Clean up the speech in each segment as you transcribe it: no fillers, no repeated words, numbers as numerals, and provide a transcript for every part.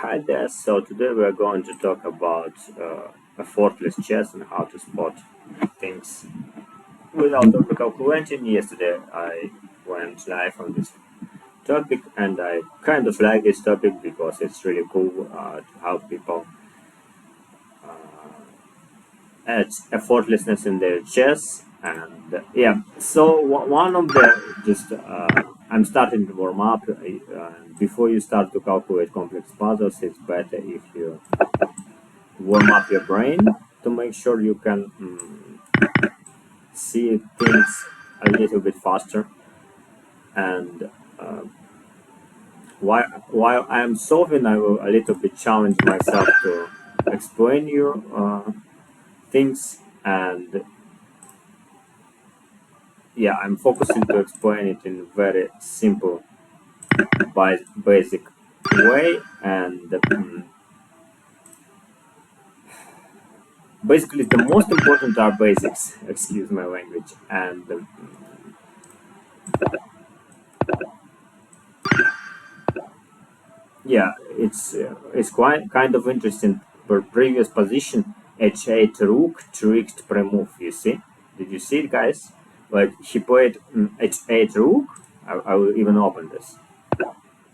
Hi there. So today we are going to talk about effortless chess and how to spot things without overcalculating. Yesterday I went live on this topic, and I kind of like this topic because it's really cool to help people add effortlessness in their chess. And so one of the just I'm starting to warm up. Before you start to calculate complex puzzles, it's better if you warm up your brain to make sure you can see things a little bit faster. And while I am solving, I will a little bit challenge myself to explain you things. And I'm focusing to explain it in very simple, basic way. And basically, the most important are basics. Excuse my language. And it's quite kind of interesting. For previous position, h8 rook tricked pre-move. You see? Did you see it, guys? Like he played h8 rook. I will even open this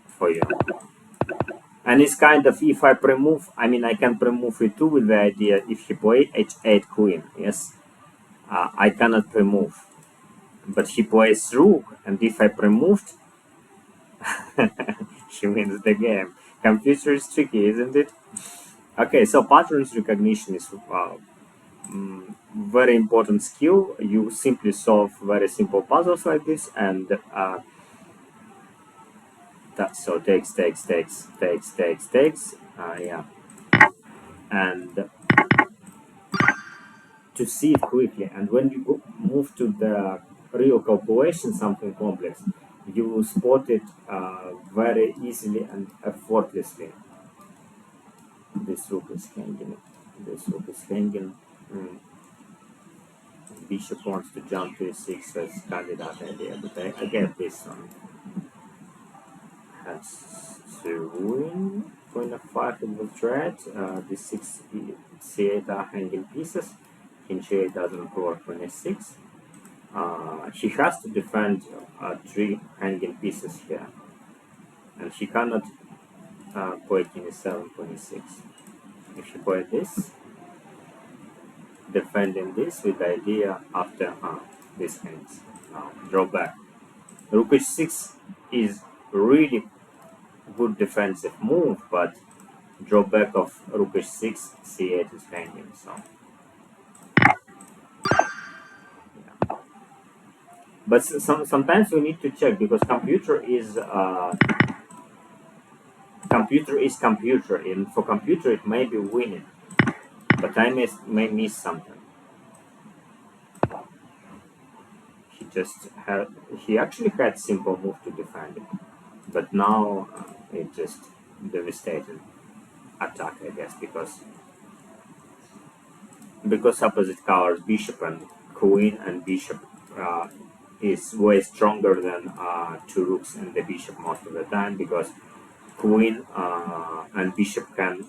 for you. And it's kind of, if I pre-move, I mean I can pre-move it too, with the idea if he played h8 queen. Yes, I cannot pre-move, but he plays rook, and if I pre-moved, he wins the game. Computer is tricky, isn't it? Okay, so patterns recognition is very important skill. You simply solve very simple puzzles like this, and so takes, and to see it quickly. And when you move to the real calculation, something complex, you will spot it very easily and effortlessly. This rook is hanging. This rook is hanging. Bishop wants to jump to e6. That's kind of that idea, but I get this one. Has to win. Queen f5 in the threat. D6, c8 are hanging pieces. King g8 doesn't work on e6. He has to defend 3 hanging pieces here, and he cannot play king e7, queen e6. If he play this, defending this with the idea after this hangs. Now draw back. Rook h6 is really good defensive move, but drawback of rook h6, c8 is hanging. So but sometimes we need to check, because computer is computer, and for computer it may be winning, but I may miss something. He actually had simple move to defend it, but now it just devastated attack, I guess, because opposite colors, bishop and queen, and bishop is way stronger than 2 rooks and the bishop most of the time, because queen and bishop can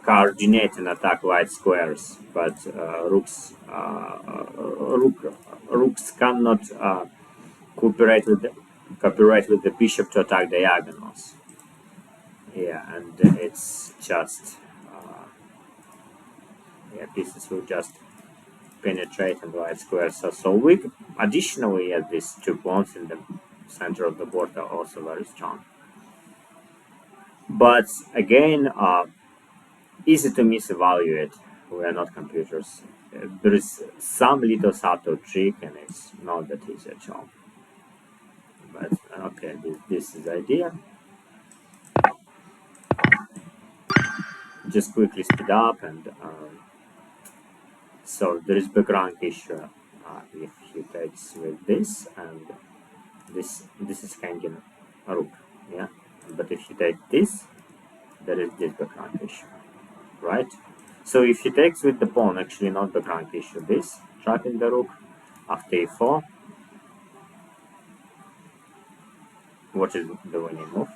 coordinate and attack white squares, but rooks cannot cooperate with the bishop to attack diagonals. And it's just pieces will just penetrate and white squares are so weak. Additionally, these 2 pawns in the center of the board are also very strong. But again, easy to misevaluate. We are not computers. There is some little subtle trick, and it's not that easy at all. But okay, this is the idea. Just quickly speed up, and so there is background issue if he takes with this, and this is hanging a rook, but if you take this, there is this background issue, right? So if he takes with the pawn, actually not background issue, this trapping the rook after e4, what is the winning move?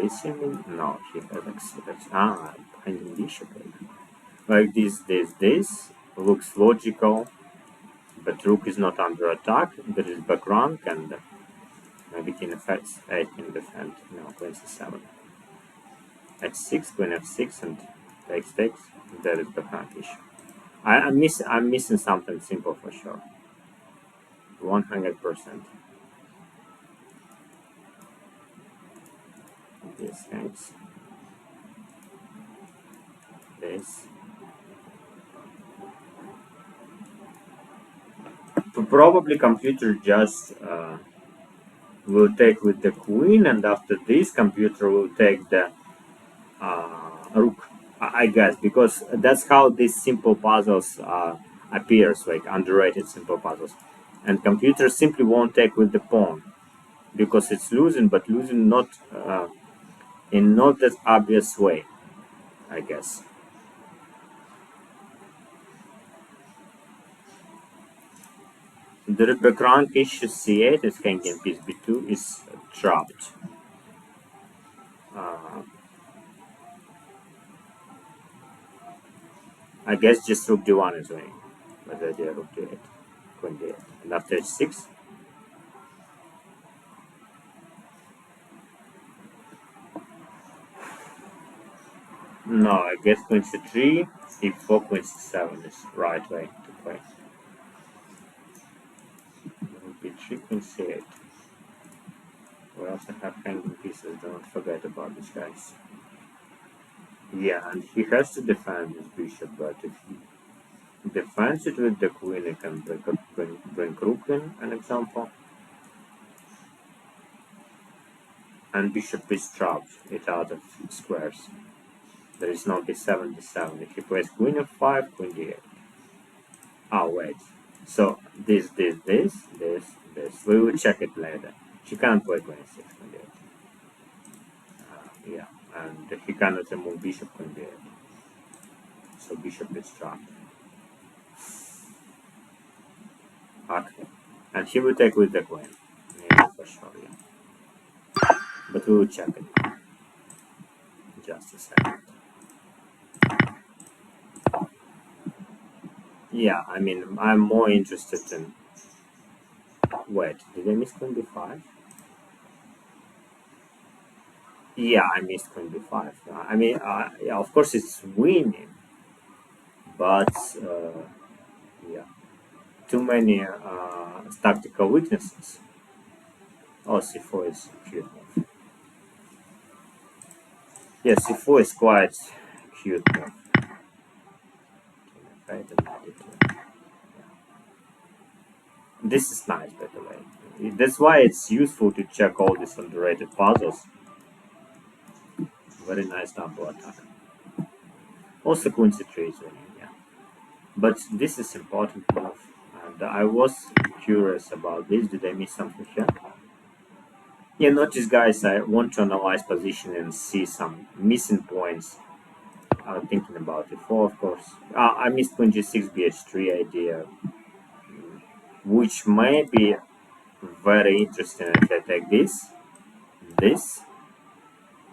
this, you mean? No, he has hanging bishop. Like this looks logical, but rook is not under attack. There is back rank, and maybe king f8 can defend. No, queen c7. h6, queen f6, and takes. There is back rank issue. I'm missing something simple for sure. 100%. This hangs. This. Probably computer just will take with the queen, and after this computer will take the rook. I guess, because that's how these simple puzzles appears, like underrated simple puzzles. And computer simply won't take with the pawn because it's losing, but losing not in not that obvious way, I guess. The background issue c8 is hanging piece b2 is trapped. I guess just rook d1 is winning. But the idea rook d8, queen d8. And after h6, no, I guess queen c3, e4, queen c7 is right way to play. b3, queen c8. We also have hanging pieces, don't forget about these guys. Yeah, and he has to defend his bishop, but if he defends it with the queen, he can bring rook in, an example. And bishop is trapped, it's out of squares. There is no d7, d7. If he plays queen f5, queen d8. Oh, wait. So, this. We will check it later. She can't play queen f6, queen d8. Yeah, and he cannot remove bishop, queen d8. So, bishop is trapped. Okay. And he will take with the queen. Yeah, for sure, yeah. But we will check it. Just a second. Yeah, I mean, I'm more interested in... Wait, did I miss queen b5? Yeah, I missed queen b5. I mean, yeah, of course it's winning, but yeah, too many tactical weaknesses. Oh, c4 is cute. Yeah, c4 is quite cute. This is nice, by the way. That's why it's useful to check all these underrated puzzles. Very nice double attack. Also, queen c3 is winning, yeah. But this is important move, and I was curious about this. Did I miss something here? Yeah, notice, guys, I want to analyze position and see some missing points. I'm thinking about e4, of course. I missed queen g6, bh3 idea, which may be very interesting if I take this,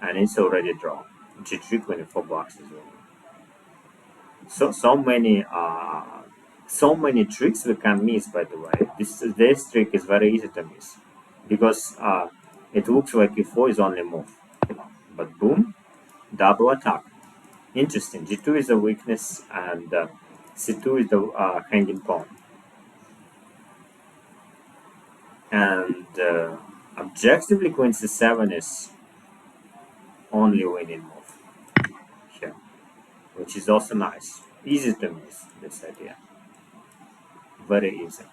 and it's already drawn. g3, queen e4 blocks is winning. So many tricks we can miss, by the way. This trick is very easy to miss because it looks like e4 is only move, but boom, double attack. Interesting. g2 is a weakness, and c2 is the hanging pawn. And objectively, queen c7 is only winning move here, which is also nice. Easy to miss this idea. Very easy.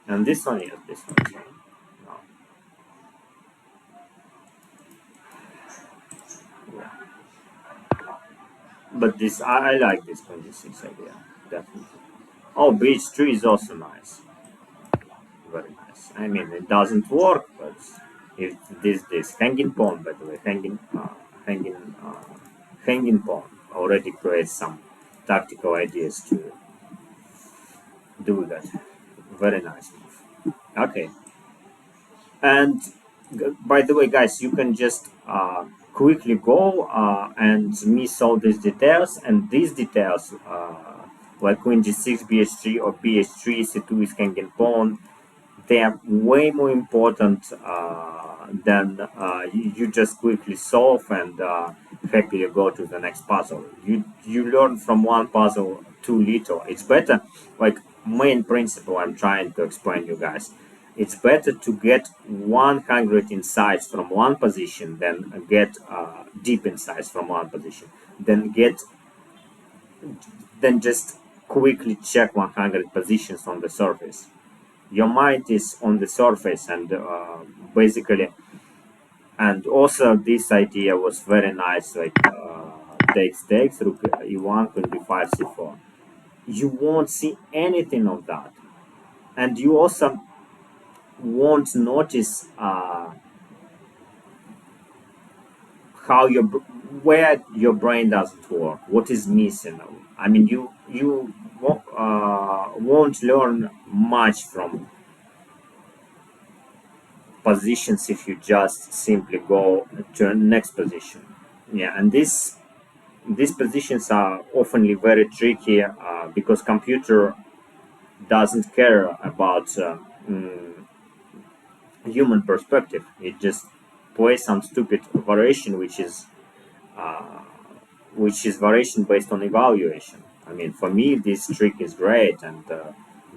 And this one is no. Yeah. But this I like this 26 idea, definitely. Oh, bh3 is also nice. Very nice. I mean, it doesn't work, but if this hanging pawn, by the way, hanging pawn already creates some tactical ideas to do that. Very nice move. Okay. And by the way, guys, you can just quickly go and miss all these details, and these details, like queen g6, bh3, or bh3, c2 is hanging pawn, they are way more important than you just quickly solve and happily go to the next puzzle. You learn from one puzzle too little. It's better, like main principle I'm trying to explain you guys. It's better to get 100 insights from one position than get deep insights from one position. Then just quickly check 100 positions on the surface. Your mind is on the surface, and basically, and also this idea was very nice, like takes rook e1, queen b5, c4. You won't see anything of that, and you also won't notice how where your brain doesn't work, what is missing. I mean, you won't learn much from positions if you just simply go to the next position. Yeah, and these positions are often very tricky because computer doesn't care about human perspective. It just plays some stupid variation, which is variation based on evaluation. I mean, for me, this trick is great, and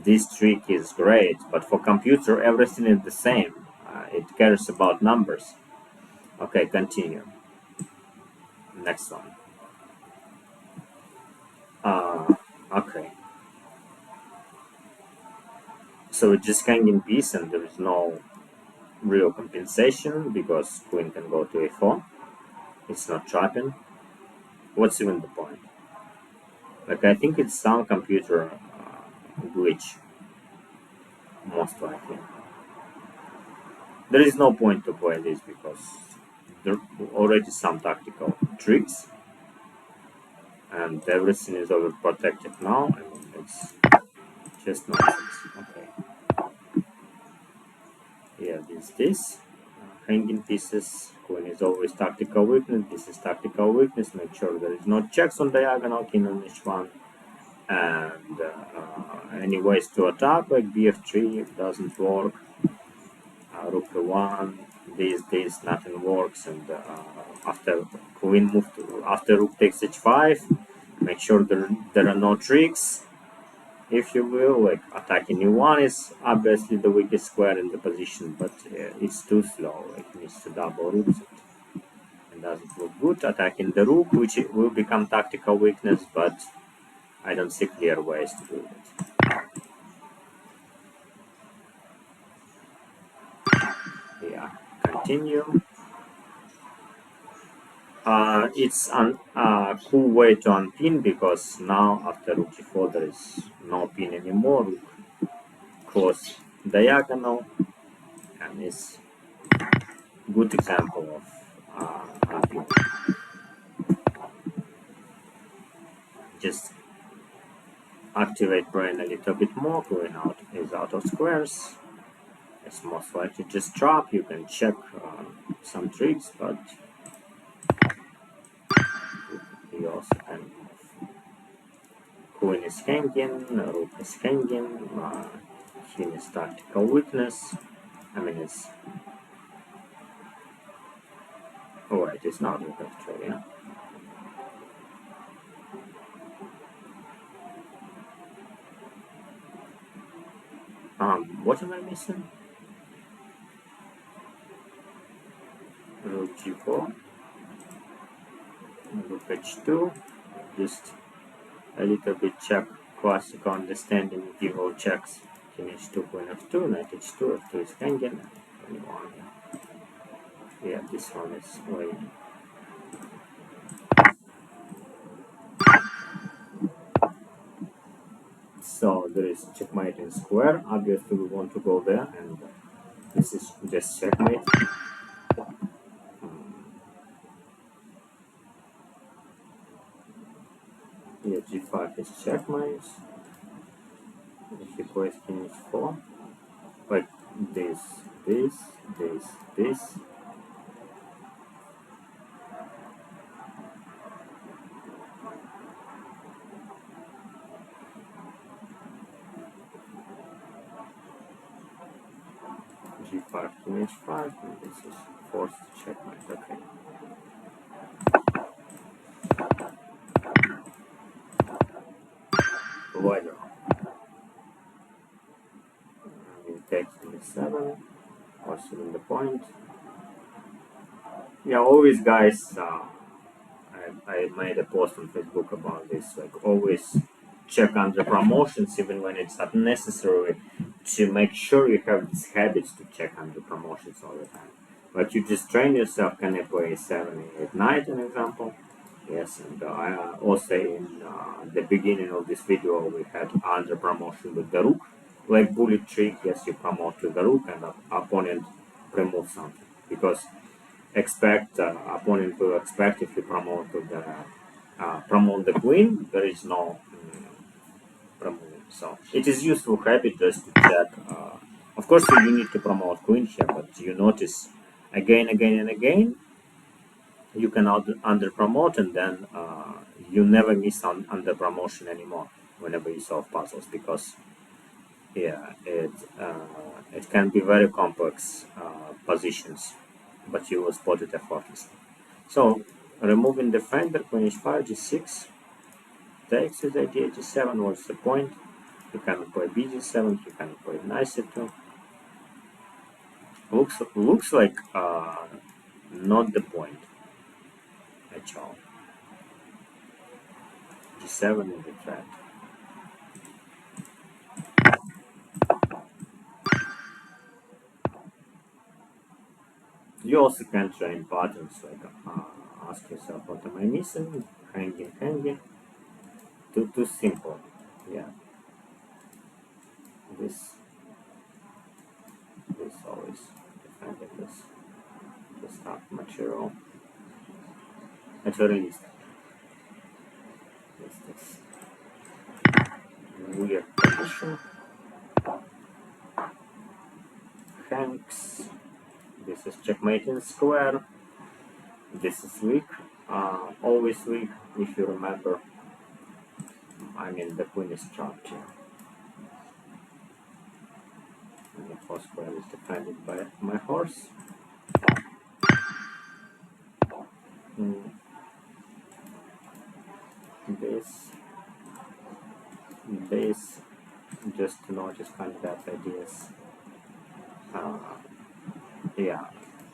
this trick is great, but for computer, everything is the same. It cares about numbers. Okay, continue. Next one. Okay. So it's just hanging piece, and there is no real compensation because queen can go to a4. It's not trapping. What's even the point? Like, I think it's some computer glitch, most likely. There is no point to play this because there are already some tactical tricks, and everything is overprotected now. I mean, it's just nonsense. Okay. Yeah, this. Hanging pieces. Queen is always tactical weakness. This is tactical weakness. Make sure there is no checks on diagonal, king on each one. And any ways to attack, like bf3 doesn't work. Rook e1, this, nothing works. And after queen move after rook takes h5, make sure there are no tricks, if you will. Like attacking e1 is obviously the weakest square in the position, but it's too slow. It needs to double roots it. And doesn't look good. Attacking the rook, which will become tactical weakness, but I don't see clear ways to do it. Yeah, continue. It's a cool way to unpin because now after rook e4 there is no pin anymore. Rook cross diagonal, and it's good example of unpinning. Just activate brain a little bit more. Going out is out of squares. It's most likely just trap. You can check some tricks, but you also can move. Queen is hanging, rook is hanging, king is tactical weakness. I mean, it's. Oh, wait, it's not rook actually, yeah. What am I missing? Rook g4, rook h2, just a little bit check classical understanding, give all checks. King h2, queen f2, knight h2, f2 is hanging, yeah, this one is way. So there is checkmate in square. Obviously, we want to go there, and this is just checkmate. Yeah, g5 is checkmate. If he plays king h4, like this, this, this, this. G5 to H5, and this is forced checkmate. Okay. Wider. We take E7, pursuing the point. Yeah, always, guys. I made a post on Facebook about this. Like, always check under promotions, even when it's not necessary, to make sure you have these habits to check under promotions all the time. But you just train yourself. Can I play 7, 8, knight, an example? Yes, and also in the beginning of this video, we had under promotion with the rook, like bullet trick. Yes, you promote with the rook, and the opponent remove something because expect opponent will expect if you promote the queen, there is no promote. So it is useful habit just to check. Of course, you need to promote queen here, but you notice again, again, and again you can under promote, and then you never miss on under promotion anymore whenever you solve puzzles, because yeah, it can be very complex positions, but you will spot it effortlessly. So removing defender, queen h5, g6 takes with idea g7. What's the point? You can play bg7, you can play knight c2. Looks like not the point at all. G7 in the threat. You also can train patterns like ask yourself what am I missing, hanging. Too simple. Yeah. This always defending this top material. At very least. This weird position. Hanks. This is checkmating square. This is weak. Always weak if you remember. I mean the queen is trapped here. And the first square is defended by my horse. This just to notice candidate ideas. Yeah,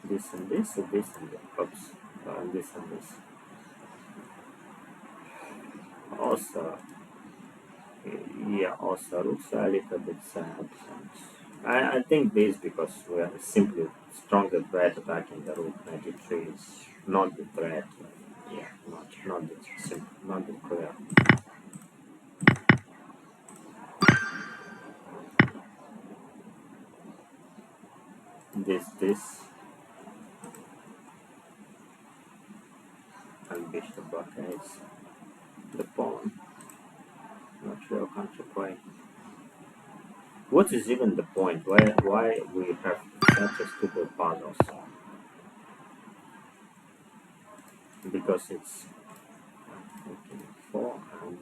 this and this, and this and this. Oops, and this and this. Also, yeah, also looks a little bit sad. I think this because we are simply stronger threat attacking the rook 93 is not the threat. Yeah, not the simple, not the clear. This and bishop blockades the pawn. Not sure how to play. What is even the point? Why we have such a stupid puzzles? Because it's okay, 4 and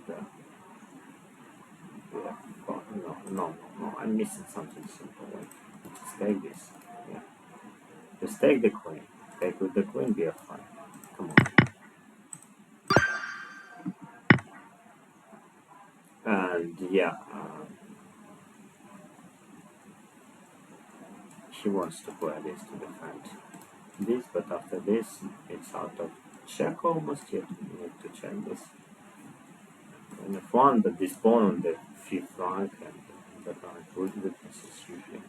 yeah, 4. No, I'm missing something simple. Wait, let's take this. Yeah, just take the queen. Take with the queen, bf5. Come on. And yeah, he wants to play this to defend this, but after this, it's out of check almost. Yet we need to check this. In f1, but this pawn on the fifth rank and the rank weakness is usually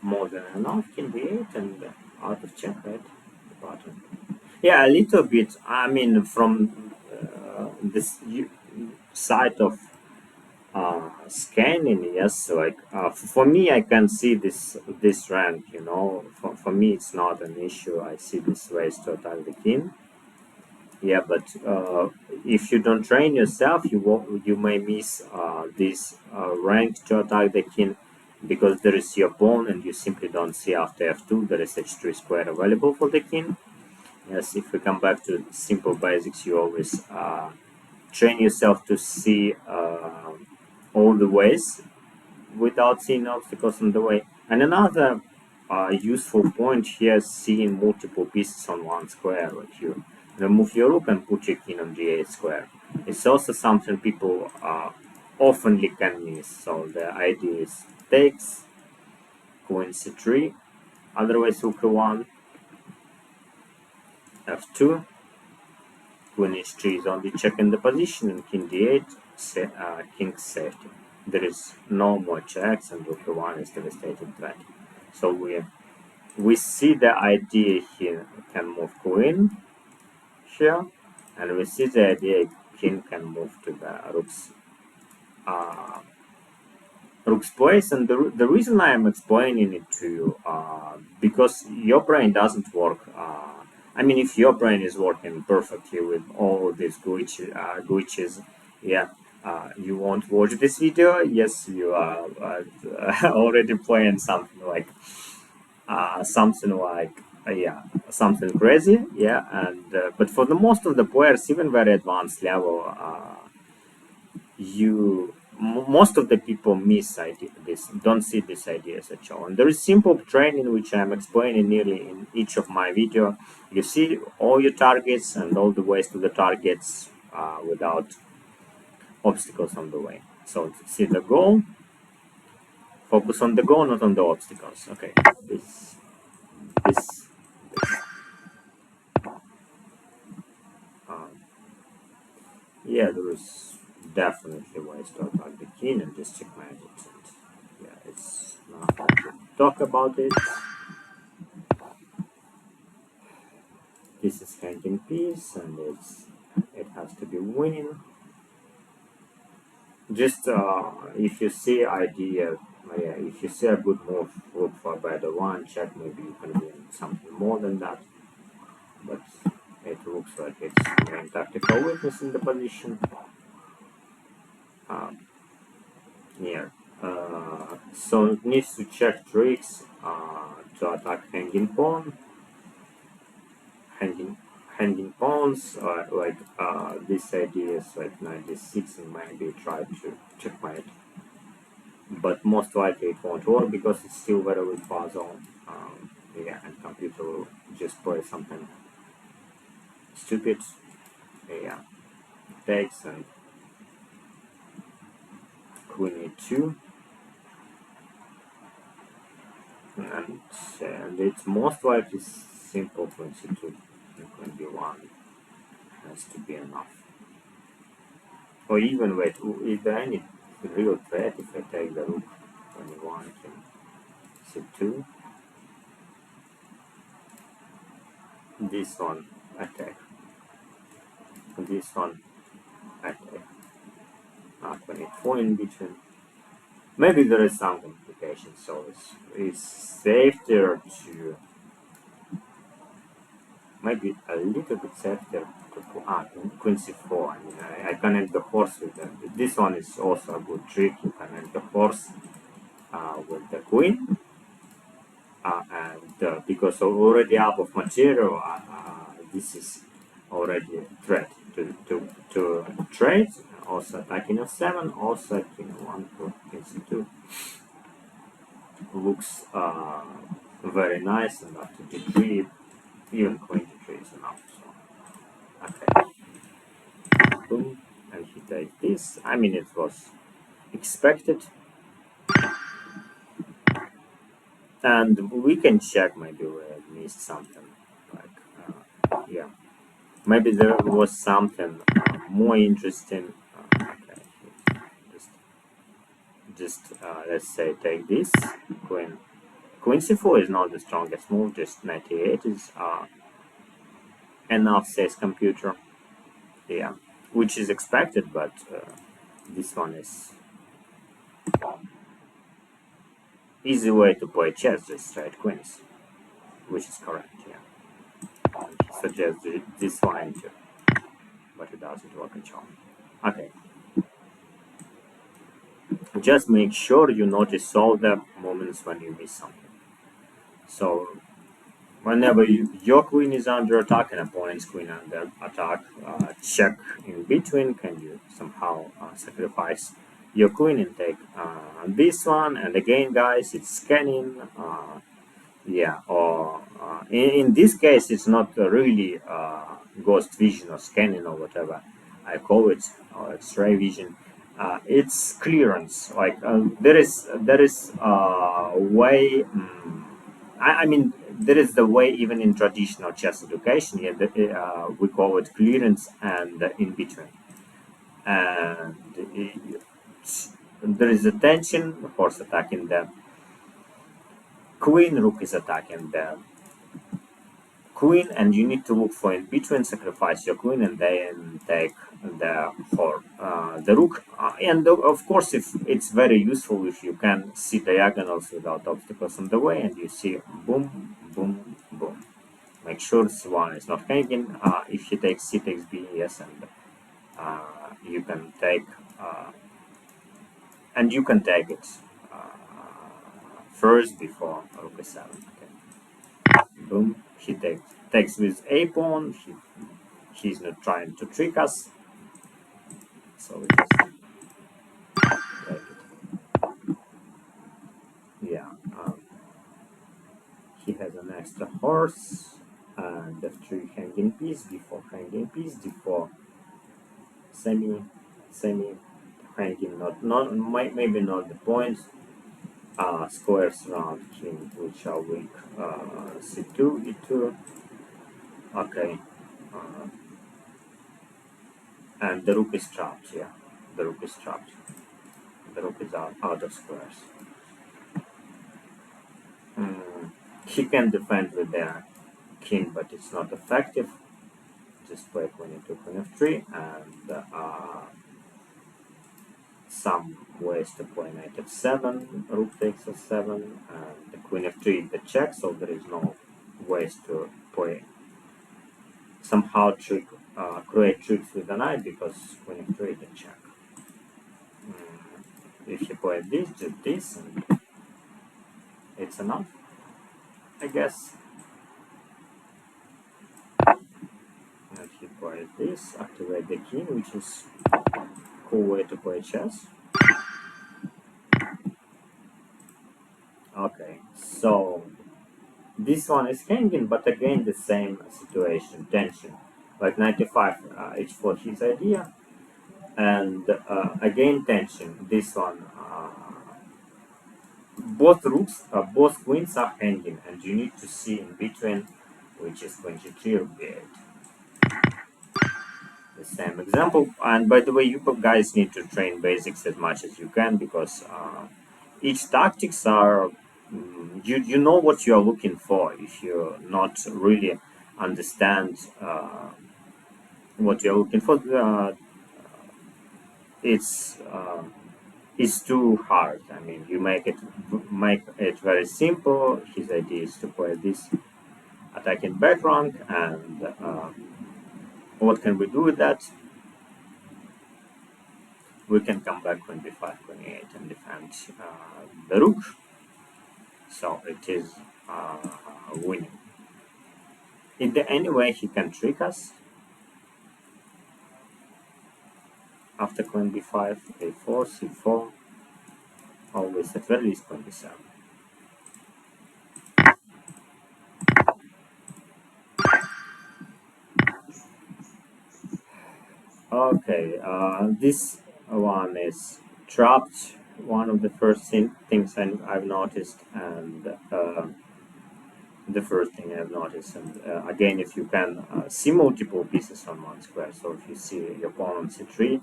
more than enough. King d8 and out of check, right? The pattern. Yeah, a little bit. I mean, from this side of scanning, yes. Like for me, I can see this rank. You know, for me, it's not an issue. I see this ways to attack the king. Yeah, but if you don't train yourself, you may miss this rank to attack the king. because there is your pawn and you simply don't see after f2 there is h3 square available for the king. Yes, if we come back to simple basics, you always train yourself to see all the ways without seeing obstacles on the way. And another useful point here is seeing multiple pieces on one square. Like you remove your rook and put your king on g8 square. It's also something people oftenly can miss. So the idea is takes, queen c3, otherwise rook e1, f2, queen h3 is only checking the position, and king d8, king safety. There is no more checks, and rook e1 is devastating threat. So we see the idea here can move queen here, and we see the idea king can move to the rook's place. And the reason I am explaining it to you, because your brain doesn't work. I mean, if your brain is working perfectly with all these glitches, yeah, you won't watch this video. Yes, you are already playing something like yeah, something crazy, yeah. And but for the most of the players, even very advanced level, most of the people miss this, don't see these ideas at all. And there is simple training which I'm explaining nearly in each of my video. You see all your targets and all the ways to the targets without obstacles on the way. So see the goal, focus on the goal, not on the obstacles. Okay, this yeah, there is definitely ways to attack the king and just checkmate it. And yeah, it's not hard to talk about it. This is hanging piece, and it has to be winning. Just if you see idea, yeah, if you see a good move, look for a better one. Check, maybe you can win something more than that. But it looks like it's main tactical weakness in the position. Yeah. So it needs to check tricks to attack hanging pawn, hanging pawns, like this idea is like 96 and maybe try to checkmate. But most likely it won't work because it's still very weak puzzle. Yeah, and computer will just play something stupid. Yeah, takes and queen e2. And it's most likely simple queen c2 and queen b1 has to be enough. Or even wait, is there any real threat if I take the rook when you want in c2? This one attack. This one attack. Not when it's 4 in between. Maybe there is some complication, so it's safer to maybe a little bit safer to queen c4. I mean, I connect the horse with them. This one is also a good trick. You connect the horse with the queen, and because already out of material, this is already a threat to trade. Also attacking f7, also attacking 1 for king c2 looks very nice, and after d3, even queen d3 is enough. So okay, boom, and he takes this. I mean, it was expected. And we can check, maybe we missed something. Like, yeah, maybe there was something more interesting. Okay, just let's say take this queen c4 is not the strongest move. Just 98 is enough, says computer. Yeah, which is expected, but this one is easy way to play chess, just straight queens, which is correct. Yeah. Suggest this line too, but it doesn't work at all. Okay. Just make sure you notice all the moments when you miss something. So whenever your queen is under attack and opponent's queen under attack, check in between. Can you somehow sacrifice your queen and take this one? And again, guys, it's scanning. Yeah, or in this case, it's not really ghost vision or scanning or whatever I call it, or X-ray vision. It's clearance. Like there is a way. I mean, there is the way even in traditional chess education. Yeah, we call it clearance and in between. And there is a tension, horse attacking the queen, rook is attacking the queen, and you need to look for in between, sacrifice your queen, and then take the rook. And of course, if it's very useful if you can see diagonals without obstacles on the way, and you see boom, boom, boom. Make sure c1 is not hanging. If he takes c takes b, yes, and you can take it first before rook a7. Okay. Boom. He takes with a pawn. He's not trying to trick us, so we just take it. Yeah. He has an extra horse and f3 hanging piece before hanging piece before semi hanging, not maybe not the points. Squares around king which are weak. C2 e2. Okay. Uh, and the rook is trapped. Yeah, the rook is trapped. The rook is out of squares. He can defend with their king, but it's not effective. Just play queen e2, queen f3, and some ways to play knight f7, rook takes f7, and the queen f3 is the check, so there is no ways to play somehow create tricks with the knight because queen f3 is the check. If you play this, just this, and it's enough, I guess. And he plays this, activate the king, which is a cool way to play chess. Okay, so this one is hanging, but again the same situation, tension. Like 95 h4 his idea, and again tension. This one, both rooks, both queens are hanging, and you need to see in between, which is queen g3 or b8. The same example. And by the way, you guys need to train basics as much as you can because each tactics are you know what you are looking for. If you not really understand what you're looking for, it's it's too hard. I mean, you make it very simple. His idea is to play this attacking back rank, and what can we do with that? We can come back queen b5, queen e8, and defend the rook. So it is winning. In the any way he can trick us. After queen b5, a4, c4, always at very least queen b7. Okay, this one is trapped. One of the first things I've noticed, and the first thing I've noticed. And again, if you can see multiple pieces on one square, so if you see your pawn on c3,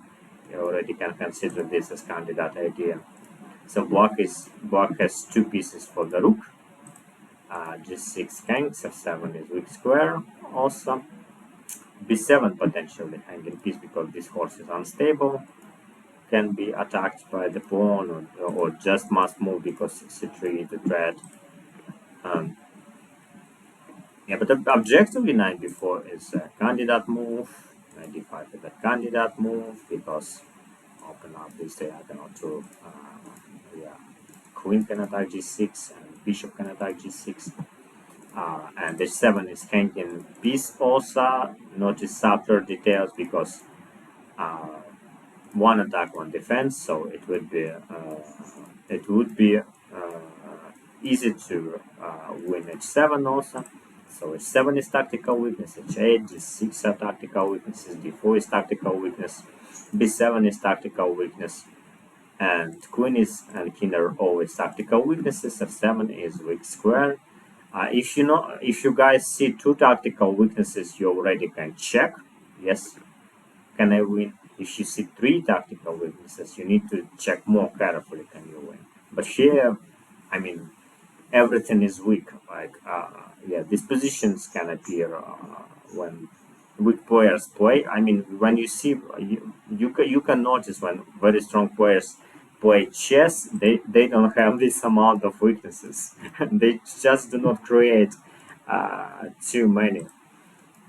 you already can consider this as candidate idea. So black has two pieces for the rook. G6 hangs, f7 is weak square. Also, b7 potentially hanging piece because this horse is unstable. Can be attacked by the pawn or just must move because c3 is the threat. Yeah, but objectively, knight b4 is a candidate move. Knight d5 is a candidate move because open up this diagonal to queen can attack g6 and bishop can attack g6. And h7 is hanging piece also. Notice subtle details because one attack, one defense, so it would be easy to win h7 also. So h7 is tactical weakness, h8, g6 are tactical weaknesses, d4 is tactical weakness, b7 is tactical weakness, and queen is and king are always tactical weaknesses. f7 is weak square. If you guys see two tactical weaknesses, you already can check. Yes, can I win? If you see three tactical weaknesses, you need to check more carefully. Can you win? But here, I mean, everything is weak. Like these positions can appear when weak players play. I mean, when you see you can notice when very strong players play chess, they don't have this amount of weaknesses. They just do not create too many.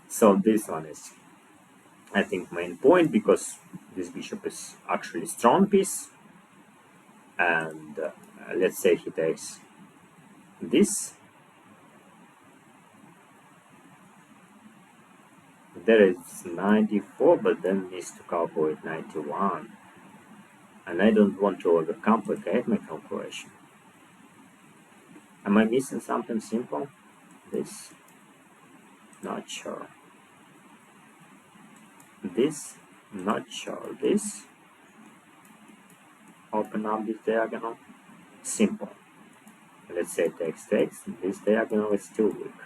So this one is, I think, main point, because this bishop is actually strong piece, and let's say he takes this. There is 94, but then needs to calculate 91. And I don't want to overcomplicate my calculation. Am I missing something simple? This? Not sure. This? Not sure. This? Open up this diagonal. Simple. Let's say takes. This diagonal is still weak.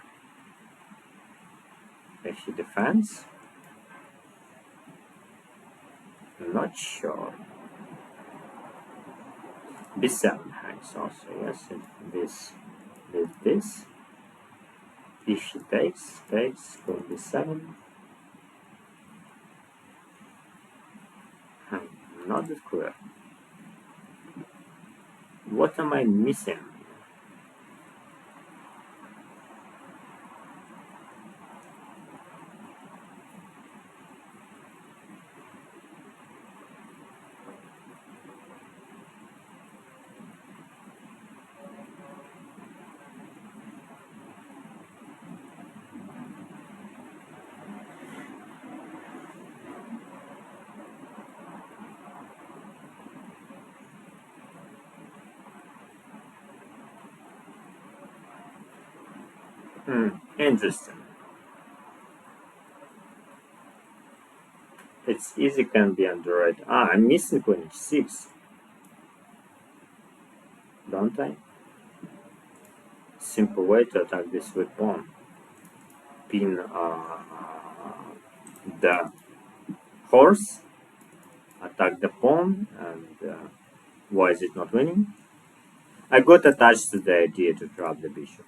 If he defends? Not sure. b7 hangs also, yes. This. If she takes, queen b7. Not that clear. What am I missing? Interesting. It's easy, can be underrated. I'm missing queen h6. Don't I? Simple way to attack this weak pawn. Pin the horse, attack the pawn, and why is it not winning? I got attached to the idea to drop the bishop.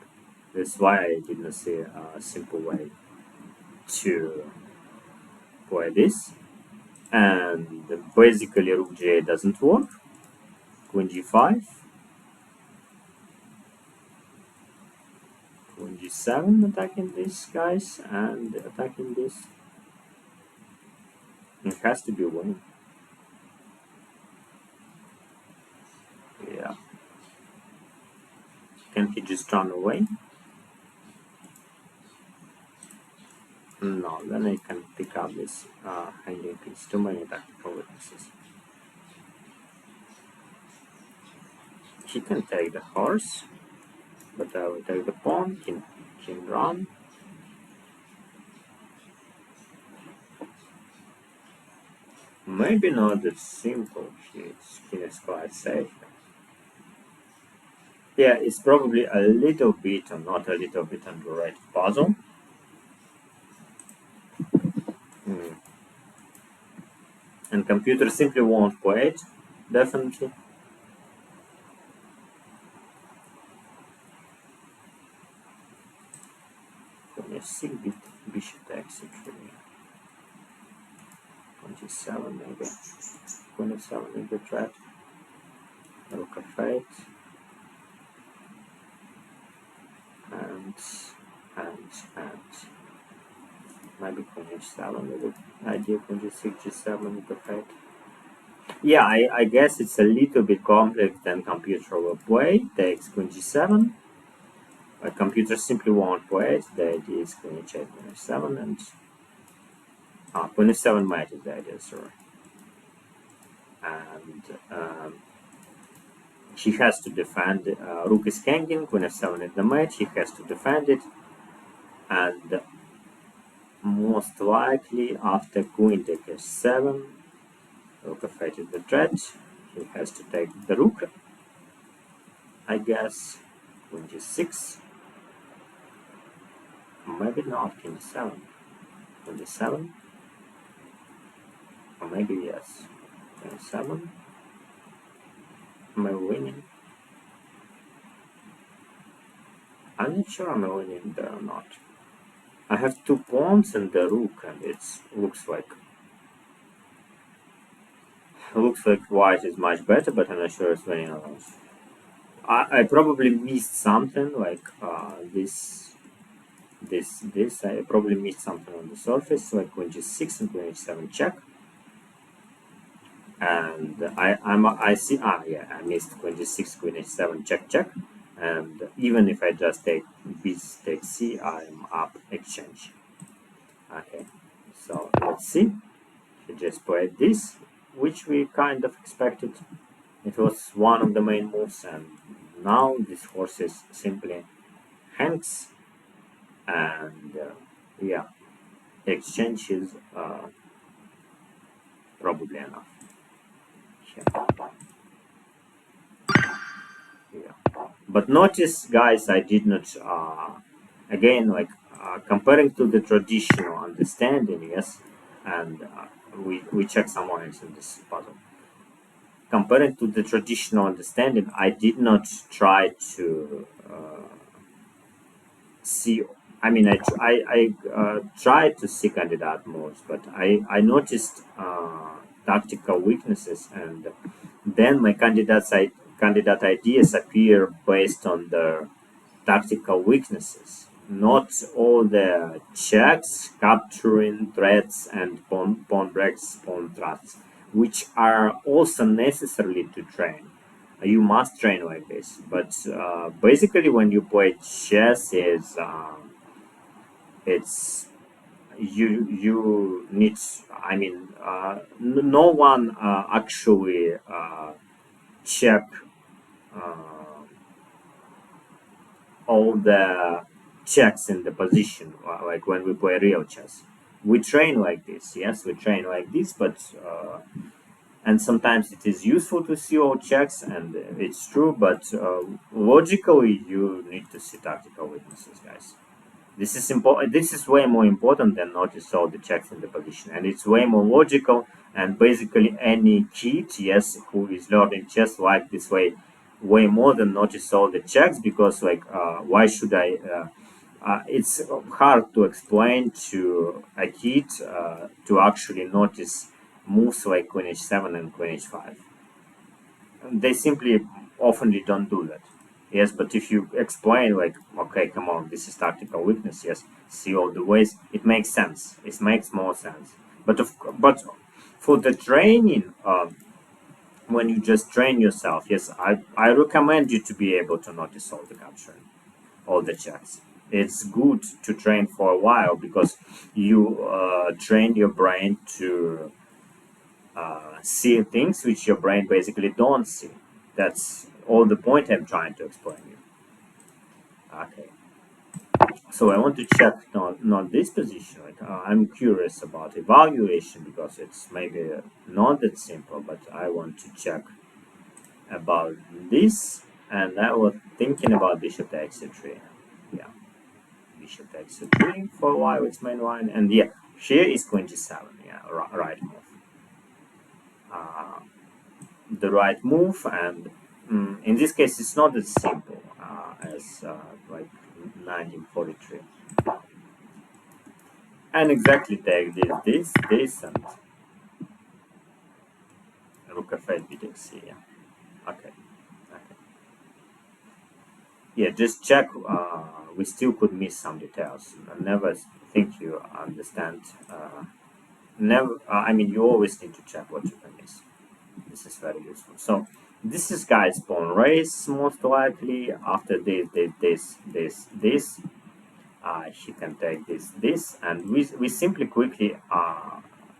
That's why I didn't see a simple way to play this. And basically rook g8 doesn't work. Queen g5. Queen g7 attacking this, guys, and attacking this. It has to be winning. Yeah. Can he just run away? No, then I can pick up this hanging piece. Too many tactical weaknesses. He can take the horse, but I will take the pawn. Can run. Maybe not that simple. King is quite safe. Yeah, it's probably a little bit, or not a little bit, underrated puzzle. And computer simply won't play it, definitely. Queen f6, bishop takes actually. 27 maybe. Queen f7 in the threat. Rook f8. And maybe queen h7 with the idea queen g6, g7 with the fate. Yeah, I guess it's a little bit complex than computer will play. Takes queen g7. A computer simply won't play it. The idea is queen h8, queen h7, and queen h7 might is the idea, sorry. And he has to defend. Rook is hanging, queen f7 is the mate. He has to defend it, and most likely after queen takes h7, rook f8 is the threat. He has to take the rook, I guess. Queen g6. Maybe not king 7. Queen d7. Or maybe yes. King 7. Am I winning? I'm not sure I'm winning there or not. I have 2 pawns and the rook, and it looks like white is much better, but I'm not sure it's winning or not. I probably missed something like this. I probably missed something on the surface, like queen g6 and queen h7 check. And I see yeah, I missed queen g6, queen h7 check check. And even if I just take b take c, I'm up exchange. Okay, so let's see. He just played this, which we kind of expected. It was one of the main moves, and now this horse is simply hangs, and yeah, exchange is probably enough. Yeah. Yeah. But notice, guys, I did not, again, like comparing to the traditional understanding, yes, and we check some lines in this puzzle. Comparing to the traditional understanding, I did not try to see. I mean, I tried to see candidate moves, but I noticed tactical weaknesses, and then my candidate ideas appear based on the tactical weaknesses, not all the checks, capturing, threats, and pawn breaks, pawn thrusts, which are also necessarily to train. You must train like this, but basically, when you play chess, is it's you need. I mean, no one actually check uh, all the checks in the position, like when we play real chess. We train like this, yes, we train like this, but and sometimes it is useful to see all checks, and it's true, but logically you need to see tactical weaknesses, guys. This is important. This is way more important than notice all the checks in the position, and it's way more logical. And basically, any kid, yes, who is learning chess like this way more than notice all the checks, because like, why should I? It's hard to explain to a kid to actually notice moves like queen h7 and queen h5. They simply often don't do that. Yes, but if you explain like, okay, come on, this is tactical weakness. Yes, see all the ways. It makes sense. It makes more sense. But for the training, when you just train yourself, yes, I recommend you to be able to notice all the capturing, all the checks. It's good to train for a while because you train your brain to see things which your brain basically don't see. That's all the point I'm trying to explain you. Okay. So I want to check not this position. Like, I'm curious about evaluation because it's maybe not that simple, but I want to check about this. And I was thinking about bishop takes e3. Yeah, bishop takes e3 for a while. It's main line, and yeah, here is queen g7. Yeah, right move. Uh, the right move, and in this case it's not as simple as like 1943. And exactly take this and rook f8 btc. Yeah. Okay. Okay. Yeah, just check. We still could miss some details. I never think you understand. Never. I mean, you always need to check what you can miss. this is very useful. So this is guys pawn race most likely. After this, he can take this, and we simply quickly.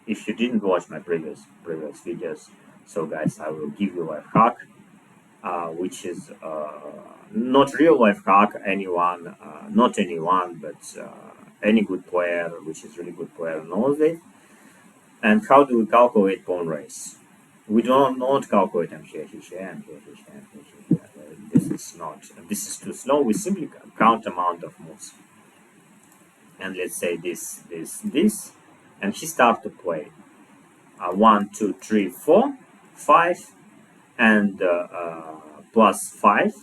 If you didn't watch my previous videos, so guys, I will give you a hack, which is not real life hack. Anyone, not anyone, but any good player, which is really good player, knows it. And how do we calculate pawn race? We do not calculate and here, and here. This is not. This is too slow. We simply count amount of moves. And let's say this, and he starts to play 1, 2, 3, 4, 5, and plus 5.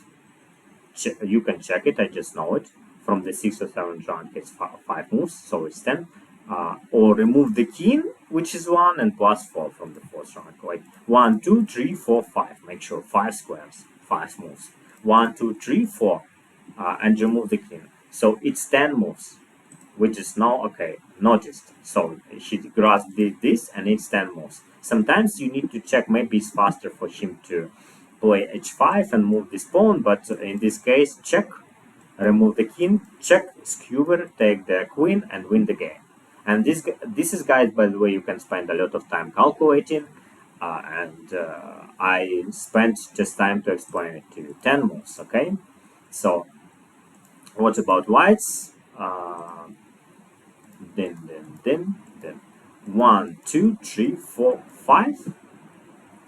You can check it. I just know it from the 6 or 7 round. It's 5 moves, so it's 10. Or remove the king, which is 1, and plus 4 from the 4th round. Like 1, 2, 3, 4, 5. Make sure 5 squares, 5 moves. 1, 2, 3, 4, and remove the king. So it's 10 moves. Which is now okay noticed. So he grasped this, and it's 10 moves. Sometimes you need to check. Maybe it's faster for him to play h5 and move this pawn. But in this case, check, remove the king, check, skewer, take the queen, and win the game. And this is, guys, by the way, you can spend a lot of time calculating, and I spent just time to explain it to you. 10 moves, okay? So what about whites? Then 1, 2, 3, 4, 5,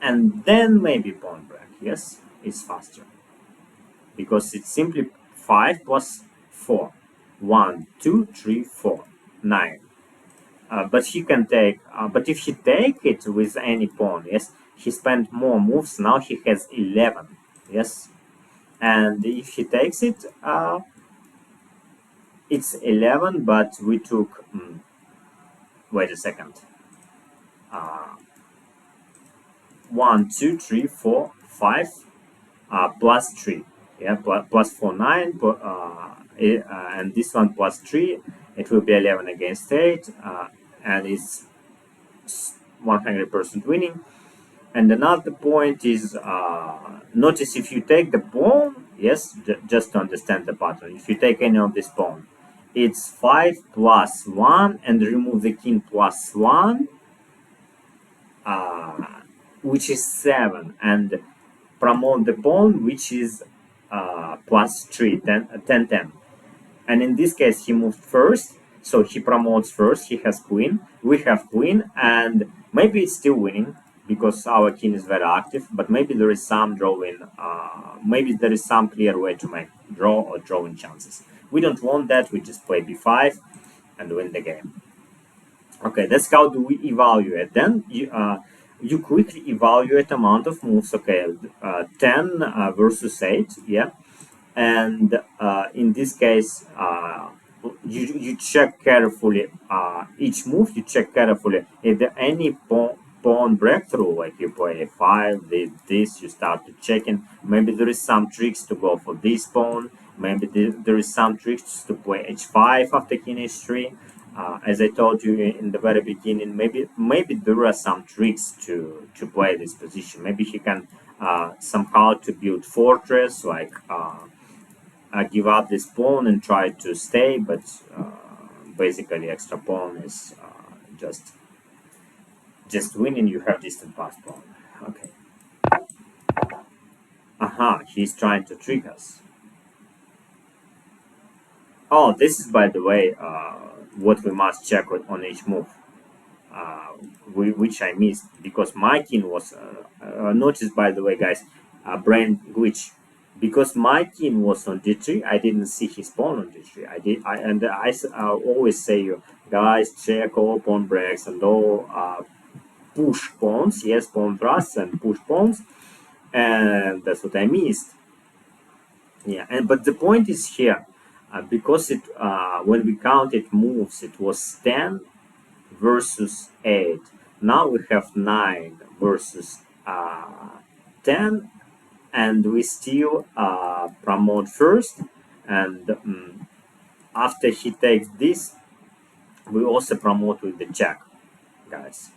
and then maybe pawn break. Yes, it's faster because it's simply 5 plus 4. 1, 2, 3, 4, 9. But he can take. But if he take it with any pawn, yes, he spent more moves. Now he has 11. Yes, and if he takes it, it's 11. But we took. Wait a second. 1, 2, 3, 4, 5, plus 3. Yeah, plus 4, 9, and this one plus 3. It will be 11 against 8, and it's 100% winning. And another point is, notice if you take the pawn, yes, just to understand the pattern. If you take any of this pawn, it's 5 plus 1, and remove the king plus 1. Which is 7, and promote the pawn, which is plus 3, 10. And in this case, he moved first, so he promotes first. He has queen. We have queen, and maybe it's still winning because our king is very active. But maybe there is some drawing. Maybe there is some clear way to make draw or drawing chances. We don't want that. We just play b5 and win the game. Okay, that's how do we evaluate. Then you quickly evaluate amount of moves. Okay, 10 versus 8. Yeah, and in this case, you check carefully each move. You check carefully if there any pawn breakthrough. Like you play a5, this you start to checking. Maybe there is some tricks to go for this pawn. Maybe there is some tricks to play h5 after king h3. As I told you in the very beginning, maybe there are some tricks to play this position. Maybe he can somehow to build fortress, like give up this pawn and try to stay, but basically extra pawn is just winning. You have distant pass pawn. Okay. He's trying to trick us. Oh, this is, by the way, what we must check on each move, which I missed because my king was noticed, by the way, guys, brain glitch. Because my king was on d3, I didn't see his pawn on d3. I always say, you guys, check all pawn breaks and all push pawns. Yes, pawn thrusts and push pawns, and that's what I missed. Yeah, but the point is here. Because it when we counted moves, it was 10 versus 8. Now we have 9 versus 10, and we still promote first. And after he takes this, we also promote with the check, guys.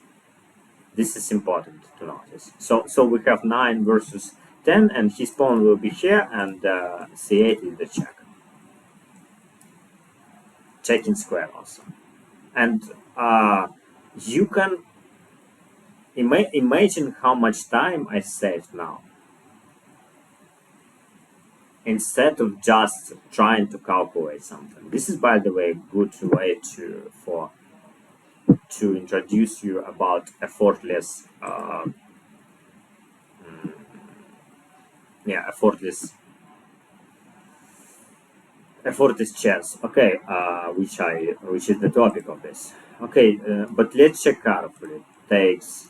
This is important to notice. So we have 9 versus 10, and his pawn will be here, and c8 is the check. Checking square also. And you can imagine how much time I saved now. Instead of just trying to calculate something. This is, by the way, a good way to introduce you about effortless, effortless chess. Okay, which is the topic of this. Okay, but let's check carefully. Takes,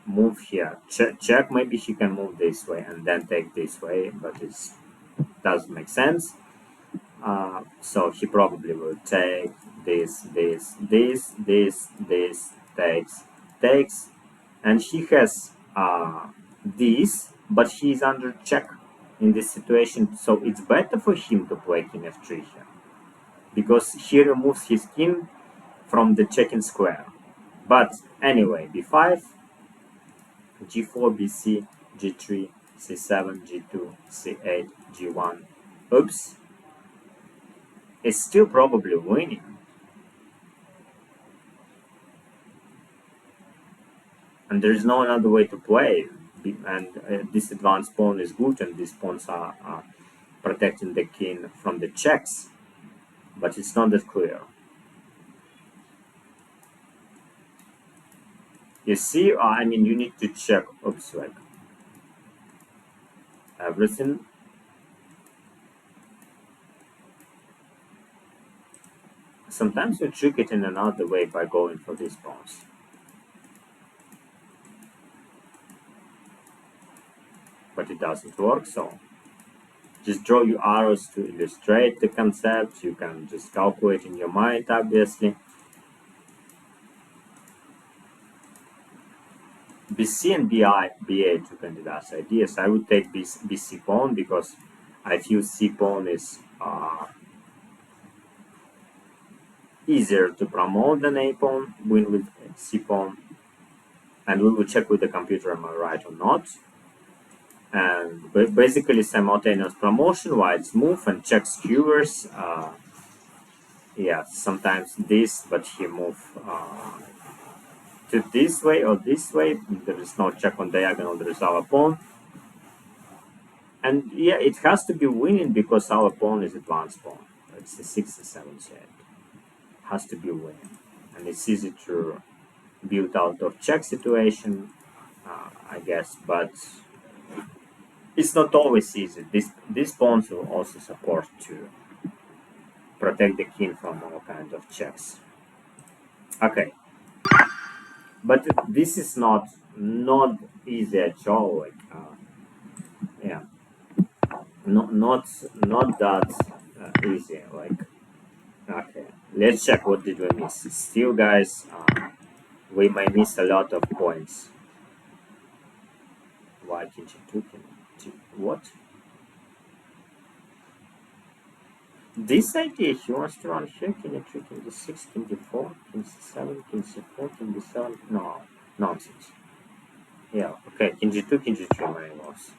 move here. Check. Maybe he can move this way and then take this way, but it doesn't make sense. So he probably will take this, takes, and he has this, but he is under check in this situation. So it's better for him to play king f3 here, because he removes his king from the checking square. But anyway, b5, g4, bc, g3, c7, g2, c8, g1. Oops. It's still probably winning. And there is no another way to play. And this advanced pawn is good, and these pawns are protecting the king from the checks. But it's not that clear. You see, I mean, you need to check, oops, like everything. Sometimes you trick it in another way by going for these pawns. But it doesn't work, so just draw your arrows to illustrate the concept. You can just calculate in your mind, obviously. BC and BA, two candidates ideas. I would take BC pawn because I feel C pawn is easier to promote than A pawn, win with C pawn. And we will check with the computer, am I right or not. And basically simultaneous promotion, whites move and check skewers. Yeah, sometimes this, but he move to this way or this way. There is no check on diagonal, there is our pawn. And yeah, it has to be winning because our pawn is advanced pawn. It's the 6 and 7 set. Has to be winning. And it's easy to build out of check situation, I guess, but it's not always easy. These pawns will also support to protect the king from all kinds of checks. Okay. But this is not easy at all. Like, yeah, not that easy. Like, okay, let's check what did we miss. Still, guys, we may miss a lot of points. Why king g2? What? This idea he wants to run here, king d3, king d6, king d4, king c7, king c4, king d7. No, nonsense. Yeah, okay, king g2, king g3, my loss.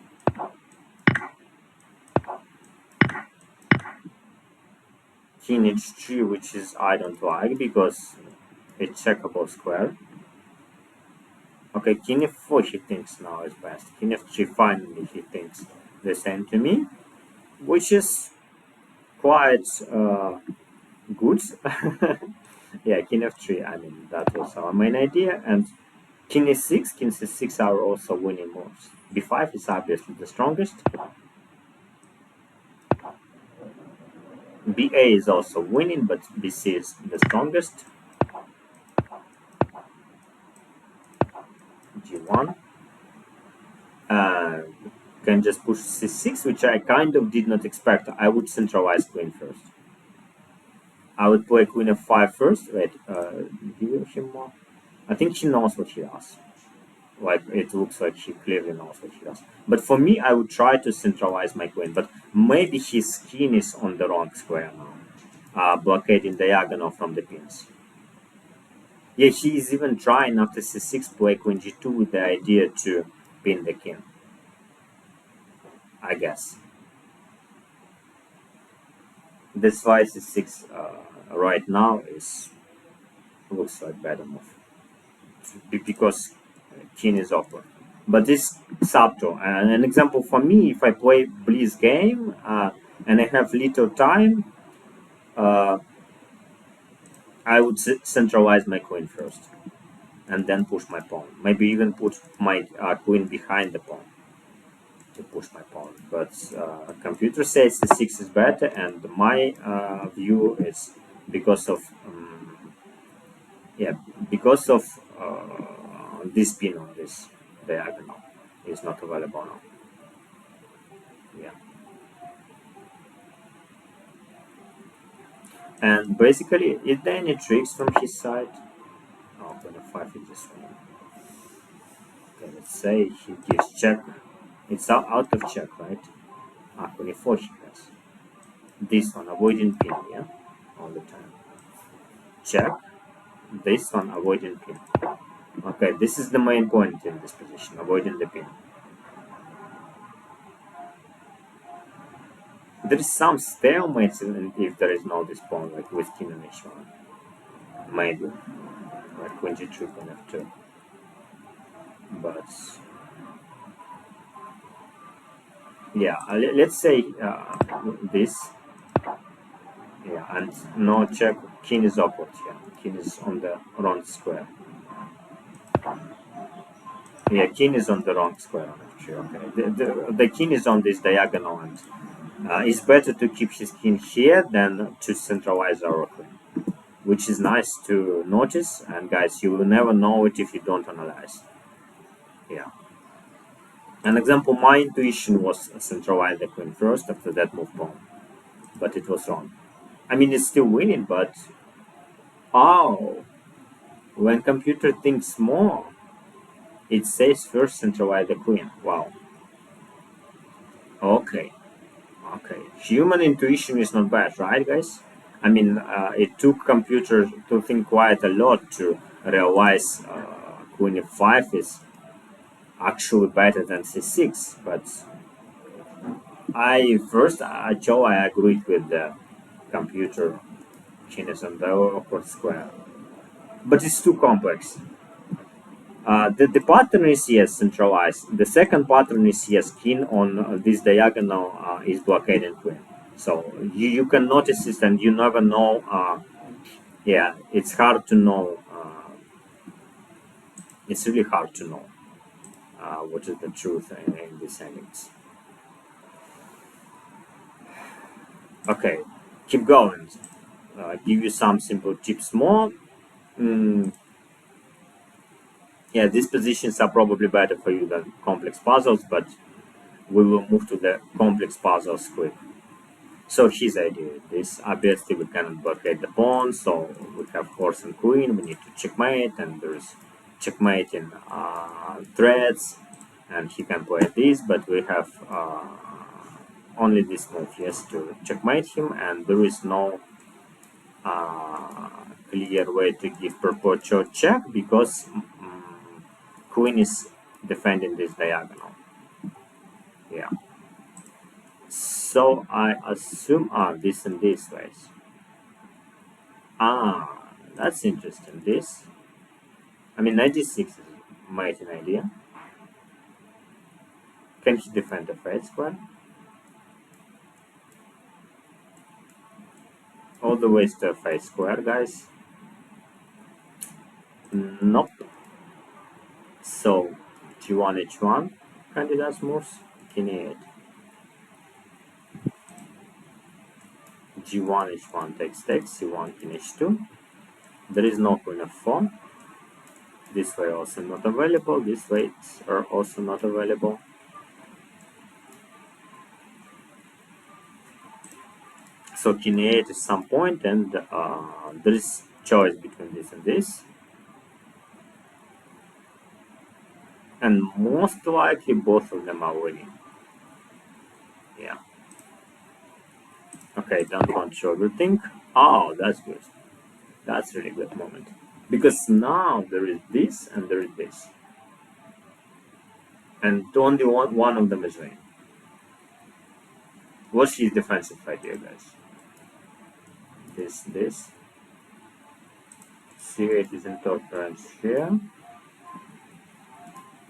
King h3, which is I don't like because it's checkable square. Okay, king f4 he thinks now is best. King f3 finally he thinks the same to me, which is quite good. Yeah, king f3, I mean, that was our main idea. And king e6, king c6 are also winning moves. b5 is obviously the strongest. BA is also winning, but BC is the strongest. G1. Can just push C6, which I kind of did not expect. I would centralize queen first. I would play queen f5 first. Wait, give him more. I think he knows what he does. Like, it looks like he clearly knows what he does. But for me, I would try to centralize my queen. But maybe his king is on the wrong square now, blockading diagonal from the pins. Yeah, he is even trying after c6 play queen g2 with the idea to pin the king, I guess. That's why c6 right now is looks like better move because king is open. But this subtle. And an example for me, if I play Bliss game and I have little time, uh, I would centralize my queen first and then push my pawn. Maybe even put my queen behind the pawn to push my pawn. But computer says the 6 is better, and my view is because of yeah, because of this pin on this diagonal is not available now. Yeah, and basically, is there any tricks from his side? Oh, when a 5 is just one. Okay, let's say he gives check. It's out of check, right? Ah, 24 he has. This one, avoiding pin, yeah? All the time. Check. This one, avoiding pin. Okay, this is the main point in this position, avoiding the pin. There is some stalemate if there is no this pawn, like with king and h1. Maybe. Like queen g2, queen f2. But yeah, let's say this. Yeah, and no check. King is awkward here. King is on the wrong square. Yeah, king is on the wrong square. Actually, okay. The king is on this diagonal, and it's better to keep his king here than to centralize our queen, which is nice to notice. And guys, you will never know it if you don't analyze. Yeah. An example, my intuition was centralize the queen first, after that move pawn, but it was wrong. I mean, it's still winning, but oh, when computer thinks more, it says first centralize the queen. Wow. Okay. Okay. Human intuition is not bad, right, guys? I mean, it took computer to think quite a lot to realize queen f5 is actually better than c6. But I agreed with the computer king is on the awkward square, but it's too complex. The pattern is yes centralized. The second pattern is yes king on this diagonal is blockading queen. So you can notice this and you never know. Yeah, it's hard to know. It's really hard to know what is the truth in these endings. Okay, keep going. Give you some simple tips more. Mm, yeah, these positions are probably better for you than complex puzzles, but we will move to the complex puzzles quick. So his idea is this. Obviously, we cannot blockade the pawn, so we have horse and queen. We need to checkmate, and there is checkmating threads, and he can play this, but we have only this move, yes, to checkmate him, and there is no clear way to give perpetual check because queen is defending this diagonal. Yeah. So I assume this and this ways. That's interesting. This, I mean, 96 is might an idea. Can he defend the fate square? All the ways to a fate square, guys. Nope. So, g1, h1, candidates moves, king e8. g1, h1 takes, c1, king h2. There is no queen f4. This way also not available. This way are also not available. So king e8 is some point, and there is choice between this and this. And most likely both of them are winning. Yeah. Okay, don't want to overthink. Oh, that's good. That's really good moment. because now there is this and there is this, and only one of them is winning. What's his defensive idea, guys? This. C8 is interference here,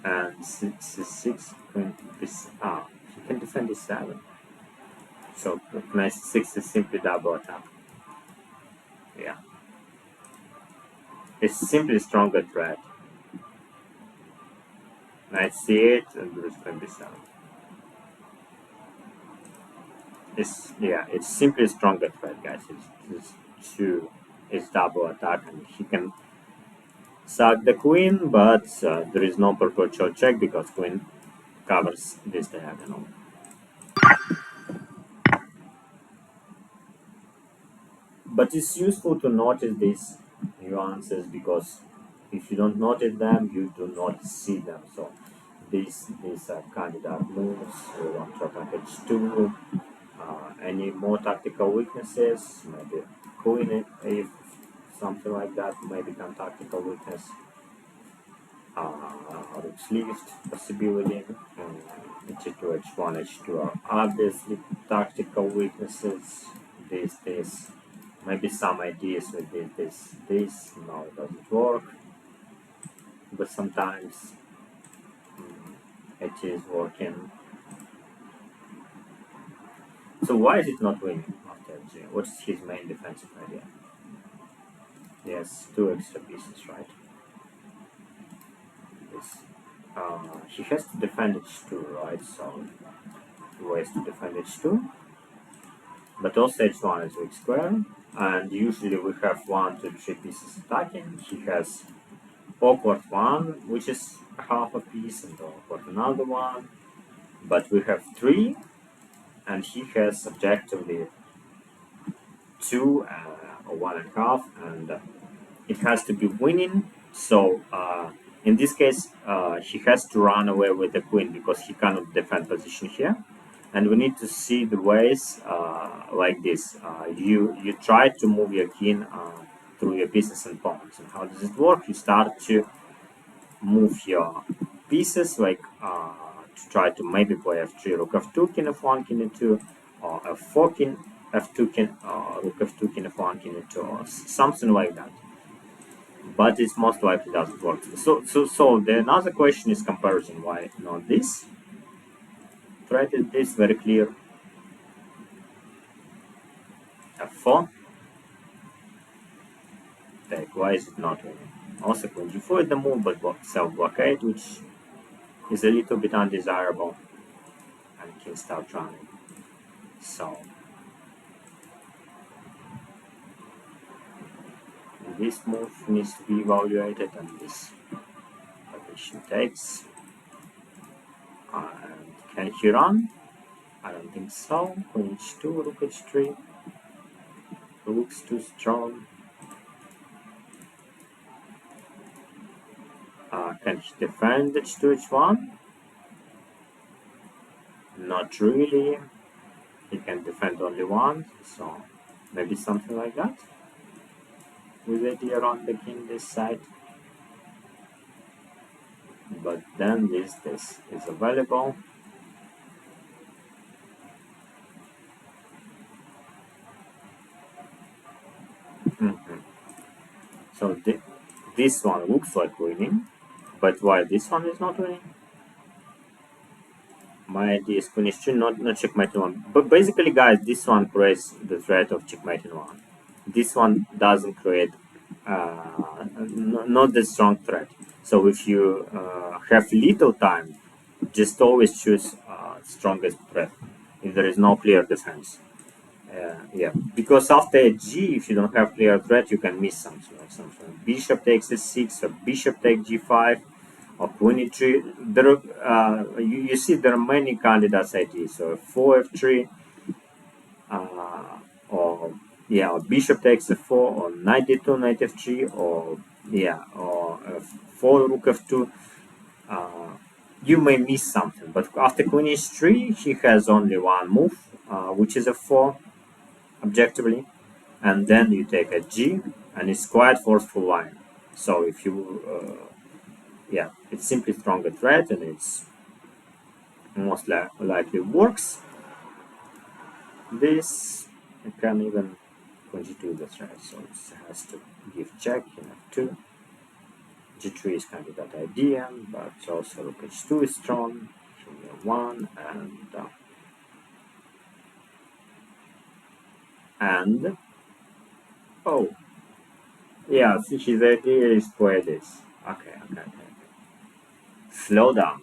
and C6 can be he can defend D7. So knight 6 is simply double attack. Yeah. It's simply stronger threat. Knight C8 and Bruce can be 7. It's simply a stronger threat, guys. It's double attack, and he can sack the queen, but there is no perpetual check because queen covers this diagonal. But it's useful to notice these nuances, because if you don't notice them, you do not see them. So these are candidate moves. We want to attack h2. Any more tactical weaknesses? Maybe queen if something like that may become tactical weakness. Rook's lift possibility. H2, h1, h2 are obviously tactical weaknesses. This. Maybe some ideas with this. No, it doesn't work. But sometimes it is working. So why is it not winning after G? What's his main defensive idea? Yes, 2 extra pieces, right? This. He has to defend h2, right? So ways to defend h2. But also h1 is weak square, and usually we have 1, 2, 3 pieces attacking. He has awkward one, which is half a piece, and awkward another one. But we have 3, and he has objectively 2 or 1.5, and it has to be winning. So in this case, he has to run away with the queen because he cannot defend position here. And we need to see the ways like this. You try to move your king through your pieces and pawns. And how does it work? You start to move your pieces, like to try to maybe play f3, rook f2, king f1, king e2, or f4, king f2, king, rook f2, king f1, king e2, or something like that. But it most likely doesn't work. So the another question is comparison. Why not this? Threat is this very clear. F4. Take. Why is it not winning? Also queen g4 is the move, but self-blockade, which is a little bit undesirable, and king start running. So this move needs to be evaluated, and this position takes. And can he run? I don't think so. Queen h2, rook h3. Rook's too strong. Can he defend h2, h1? Not really. He can defend only one, so maybe something like that. With the idea on the king this side. But then this is available. So this one looks like winning, but why this one is not winning? My idea is queen h2, not checkmate 1. But basically, guys, this one creates the threat of checkmate 1. This one doesn't create not the strong threat. So if you have little time, just always choose strongest threat if there is no clear defense. Because after g, if you don't have clear threat, you can miss something, like something. Bishop takes h6, or bishop takes g5, or queen e3. There you see there are many candidates ideas. So 4 f3, or bishop takes f4, or knight d2, knight f3, or f4, rook f2. You may miss something, but after queen h3, he has only one move, which is f4, objectively, and then you take a g, and it's quite forceful line. So if you, yeah, it's simply stronger threat and it's most likely works. This I can even continue the threat, so it has to give check in f2. G3 is kind of that idea, but also rook h2 is strong. King one and oh yeah, his idea is play this. Okay. Slow down.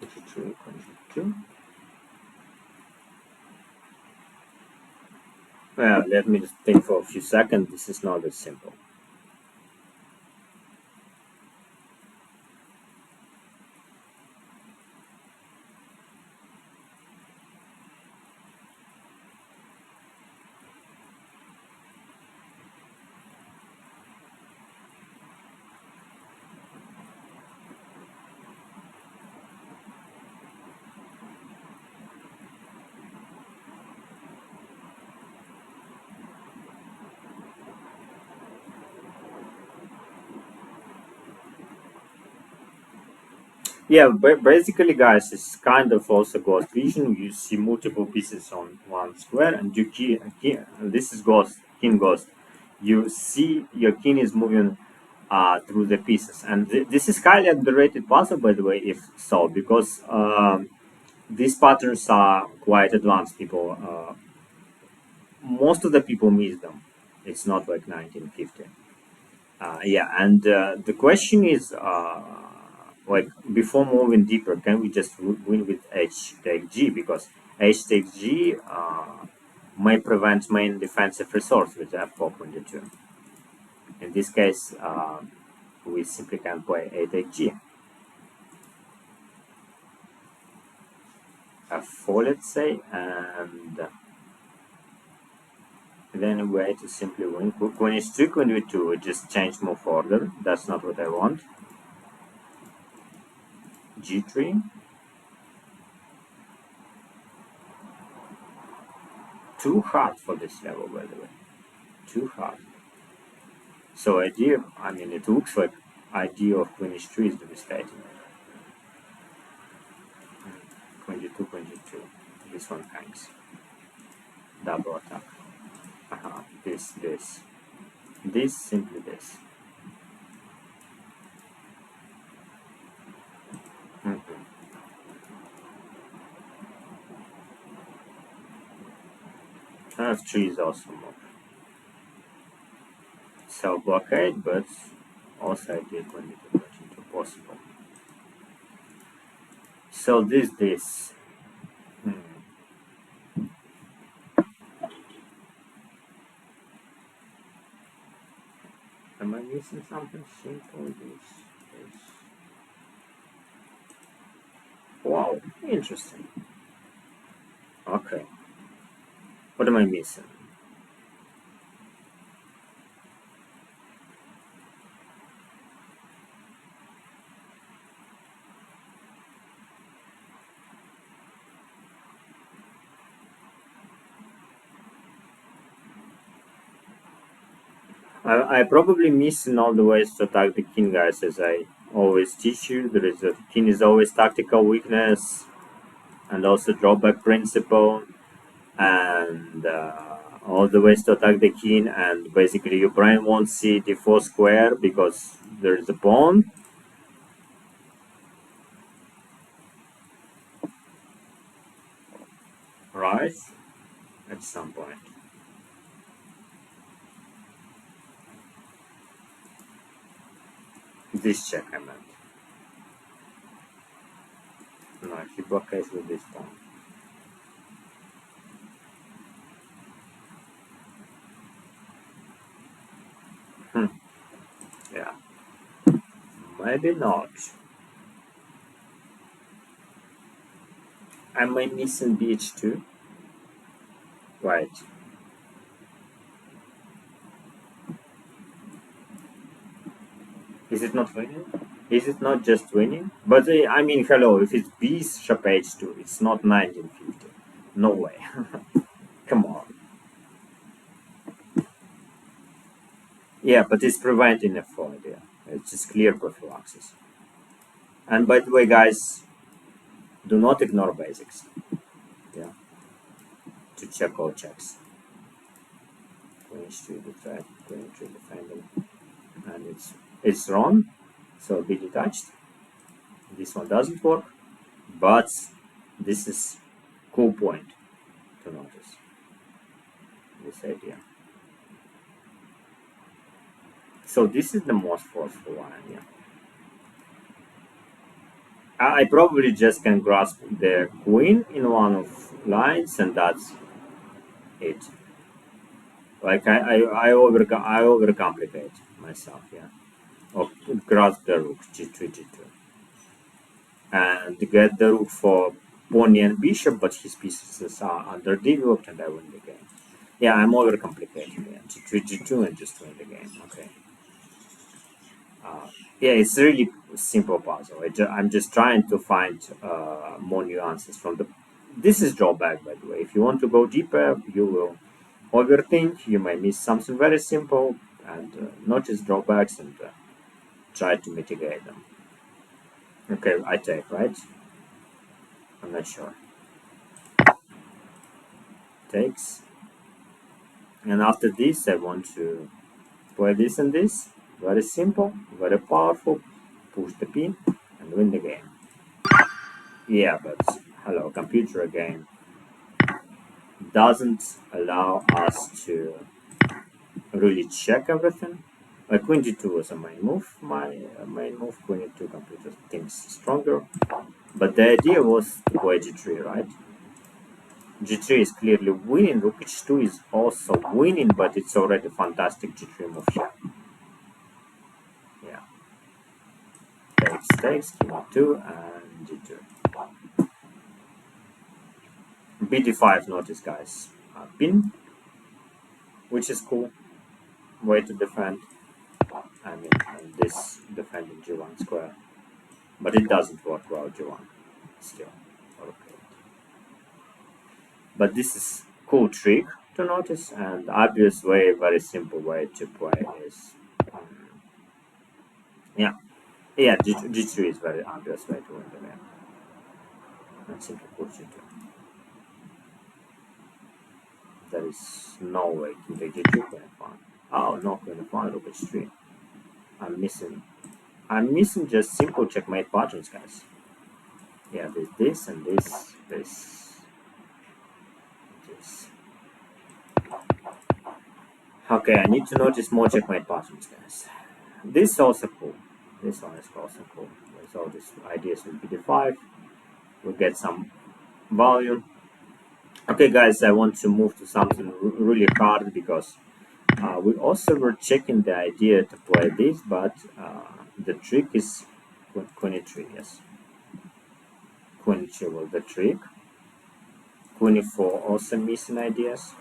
G3, G2. Well, let me just think for a few seconds. This is not as simple. Yeah, basically, guys, it's kind of also ghost vision. You see multiple pieces on one square, and you this is ghost, king ghost. You see your king is moving through the pieces, and this is highly underrated puzzle, by the way, if so, because these patterns are quite advanced. People, most of the people miss them. It's not like 1950. Yeah, and the question is, like before moving deeper, can we just win with H take G? Because H take G may prevent main defensive resource with F4.2. In this case, we simply can play A take G. F4, let's say, and then a way to simply win. Queen h2, queen v2, just change move order. That's not what I want. G3. Too hard for this level, by the way. Too hard. So idea, I mean, it looks like idea of queen h3 is devastating. Queen g2, queen g2. This one hangs. Double attack. This. This, simply this. Mm-hmm. F3 is also more self-blockade, but also idea queen g2, queen g2 possible. So this. Hmm. Am I missing something simple? This. Wow, interesting. Okay. What am I missing? I probably miss in all the ways to attack the king, guys, as I always teach you. There is a king is always tactical weakness, and also drawback principle, and all the ways to attack the king. And basically, your brain won't see the four square because there is a pawn. Right? At some point. This check I meant. No, he blockades with this pawn. Yeah. Maybe not. Am I missing bh2? Right. Is it not winning? Is it not just winning? But I mean, hello, if it's bishop h2, it's not 1950. No way. Come on. Yeah, but it's preventing a fraud, yeah. It's just clear prophylaxis. And by the way, guys, do not ignore basics. Yeah. To check all checks. Queen h2 defend, queen h3 defending. And it's wrong. So be detached. This one doesn't work. But this is cool point to notice. This idea. So this is the most forceful line, yeah. I probably just can grasp the queen in one of lines, and that's it. Like I overcomplicate myself, yeah. Or grasp the rook g3 g2, and get the rook for pawn and bishop, but his pieces are underdeveloped, and I win the game. Yeah, I'm overcomplicating. Yeah, g3 g2 and just win the game. Okay. Yeah, it's really simple puzzle. I'm just trying to find more nuances from the. This is drawback, by the way. If you want to go deeper, you will overthink. You may miss something very simple, and notice drawbacks and try to mitigate them. Okay, I take, right? I'm not sure. Takes, and after this, I want to play this and this. Very simple, very powerful. Push the pin and win the game. Yeah, but hello, computer again doesn't allow us to really check everything. Like queen g2 was a main move. My main move, queen e2 computer thinks stronger. But the idea was to play g3, right? G3 is clearly winning. Rook h2 is also winning, but it's already fantastic g3 move here. Yeah. Takes, king e2 and g2. bd5, notice guys. Pin, which is cool. Way to defend. I mean, this defending g1 square. But it doesn't work well g1 still. Okay. But this is cool trick to notice, and obvious way, very simple way to play is yeah. Yeah, g3 is very obvious way to win the game. And simply put g2. There is no way to take g2 queen f1. Oh no, queen f1, rook h3. I'm missing just simple checkmate patterns, guys. Yeah, there's this and this. Okay, I need to notice more checkmate patterns, guys. This is also cool. This one is also cool. With all these ideas with bd5, we get some volume. Okay, guys, I want to move to something really hard because we also were checking the idea to play this, but the trick is queen e3, yes. Queen e3 was the trick. Queen e4 also missing ideas.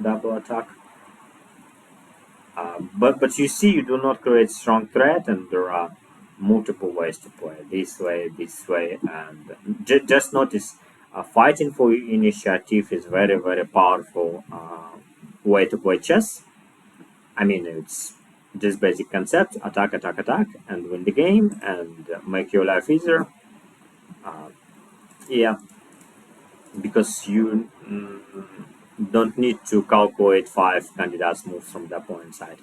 Double attack. But you see, you do not create strong threat, and there are multiple ways to play this way, and just notice fighting for initiative is very powerful way to play chess. I mean, it's just basic concept: attack, and win the game, and make your life easier. Yeah, because you don't need to calculate 5 candidates moves from the opponent side.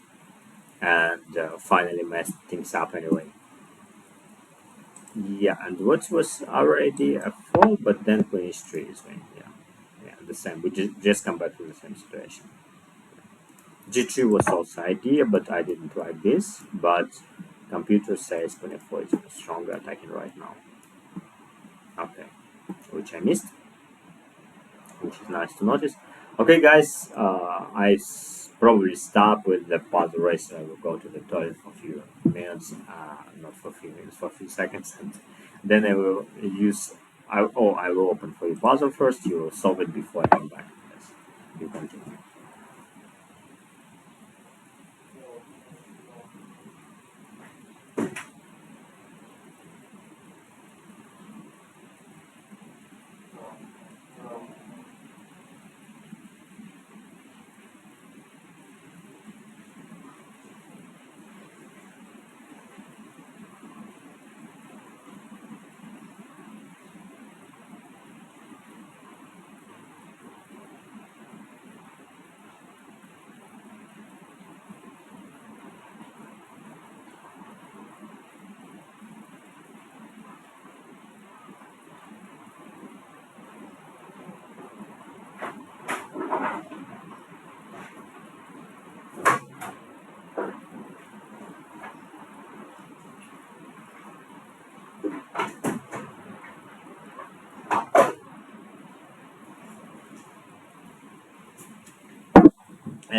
And finally messed things up anyway. Yeah, and what was already a fall, but then queen h3 is winning. Yeah, the same. We just come back to the same situation. g3 was also idea, but I didn't like this. But computer says queen f4 is stronger attacking right now. Okay, which I missed, which is nice to notice. Okay, guys, probably stop with the puzzle race. I will go to the toilet for a few minutes, not for a few minutes, for a few seconds, and then I will I will open for your puzzle first. You will solve it before I come back. Yes, you continue.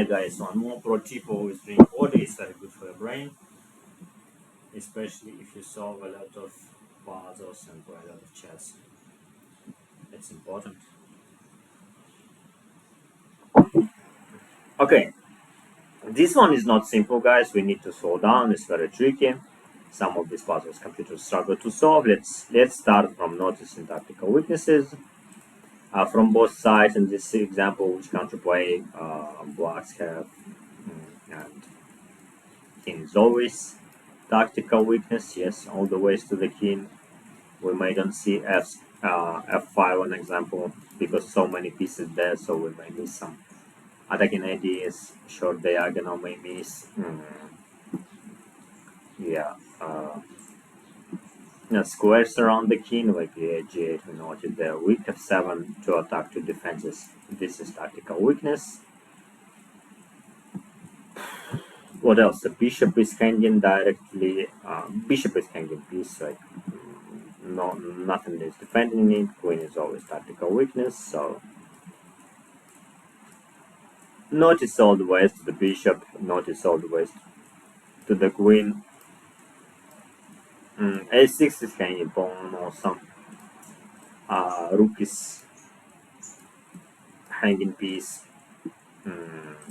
Guys, one more pro tip: always drink water. It's very good for your brain, especially if you solve a lot of puzzles and play a lot of chess. It's important. Okay, this one is not simple, guys. We need to slow down. It's very tricky. Some of these puzzles computers struggle to solve. Let's start from noticing tactical weaknesses from both sides. In this example, which counterplay blocks have, and king is always tactical weakness. Yes, all the ways to the king. We may don't see f5 an example because so many pieces there, so we may miss some attacking ideas. Short diagonal may miss. Yeah. Squares around the king, like the g8, we noted the weak f7 to attack two defenses. This is tactical weakness. What else? The bishop is hanging directly. Bishop is hanging piece, like no, nothing is defending it. Queen is always tactical weakness. So notice all the ways to the bishop. Notice all the ways to the queen. A6 is hanging pawn or some. Rook is hanging piece.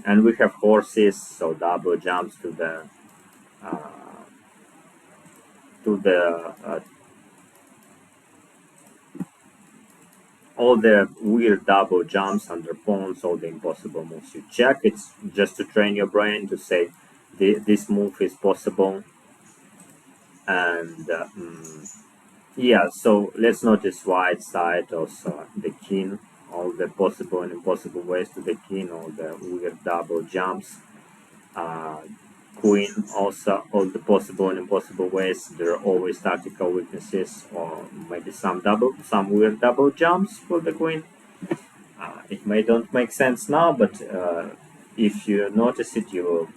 And we have horses, so double jumps to uh, the all the weird double jumps under pawns, all the impossible moves you check. It's just to train your brain to say this move is possible. And yeah, so let's notice right side also the king, all the possible and impossible ways to the king, all the weird double jumps. Queen also all the possible and impossible ways. There are always tactical weaknesses or maybe some weird double jumps for the queen. It may don't make sense now, but if you notice it, you will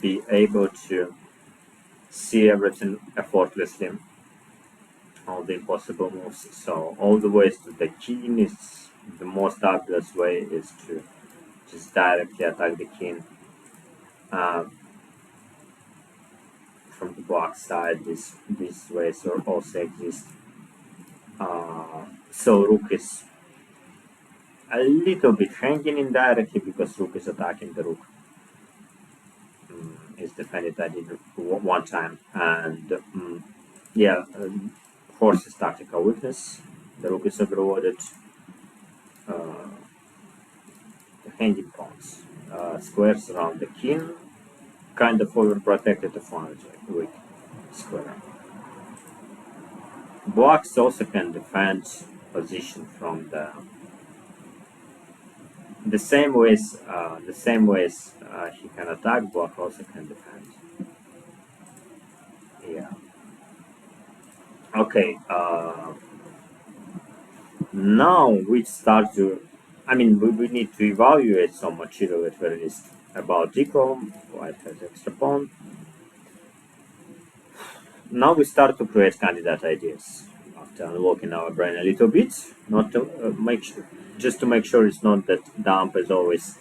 be able to see everything effortlessly, all the impossible moves. So all the ways to the king is the most obvious way is to just directly attack the king. From the block side, these ways also exist. So rook is a little bit hanging indirectly because rook is attacking the rook. Is defended I did one time, and yeah, horse is tactical weakness. The rook is overloaded. The hanging pawns, squares around the king, kind of overprotected the flank with square. Blocks also can defend position from the same ways. He can attack. Block also can defend. Yeah. Okay. Now we start to. I mean, we need to evaluate some material at very least about equal. White has extra pawn. Now we start to create candidate ideas after unlocking our brain a little bit, not to just to make sure it's not that dump as always.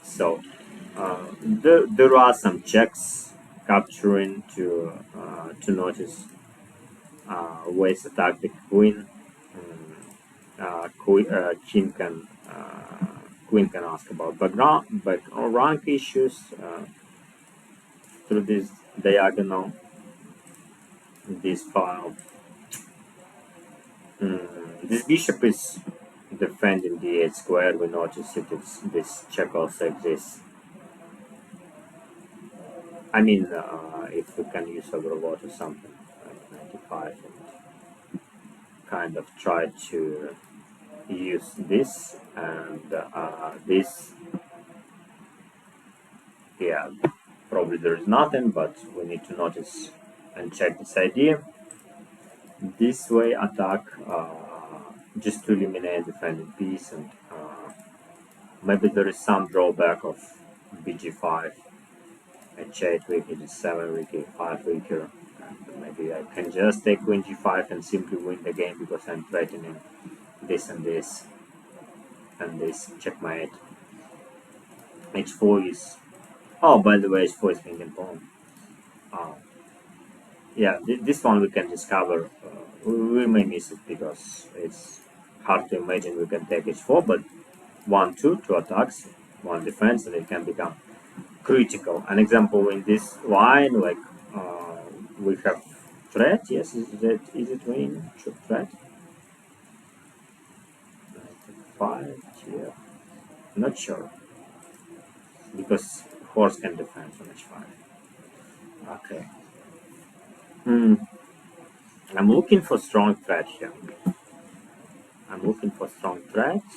So there are some checks capturing to notice ways to attack the queen. King can queen can ask about background rank issues through this diagonal, this file. This bishop is defending the d8 square. We notice it. This check also exists. I mean, if we can use overload or something like 95 and kind of try to use this and this. Yeah, probably there is nothing, but we need to notice and check this idea. This way attack just to eliminate defending piece, and maybe there is some drawback of bg5, h8 weak, h7 weak, a5 weaker, and maybe I can just take queen g5 and simply win the game because I'm threatening this and this. and this checkmate. H4 is, oh, by the way, H4 is hanging pawn. Uh, yeah, this one we can discover. We may miss it because it's hard to imagine we can take H4, but 1-2, two attacks, one defense, and it can become critical. An example in this line, like we have threat. Yes, is it winning threat? 5 here. Not sure because horse can defend on h5. Okay. I'm looking for strong threat here. I'm looking for strong threats.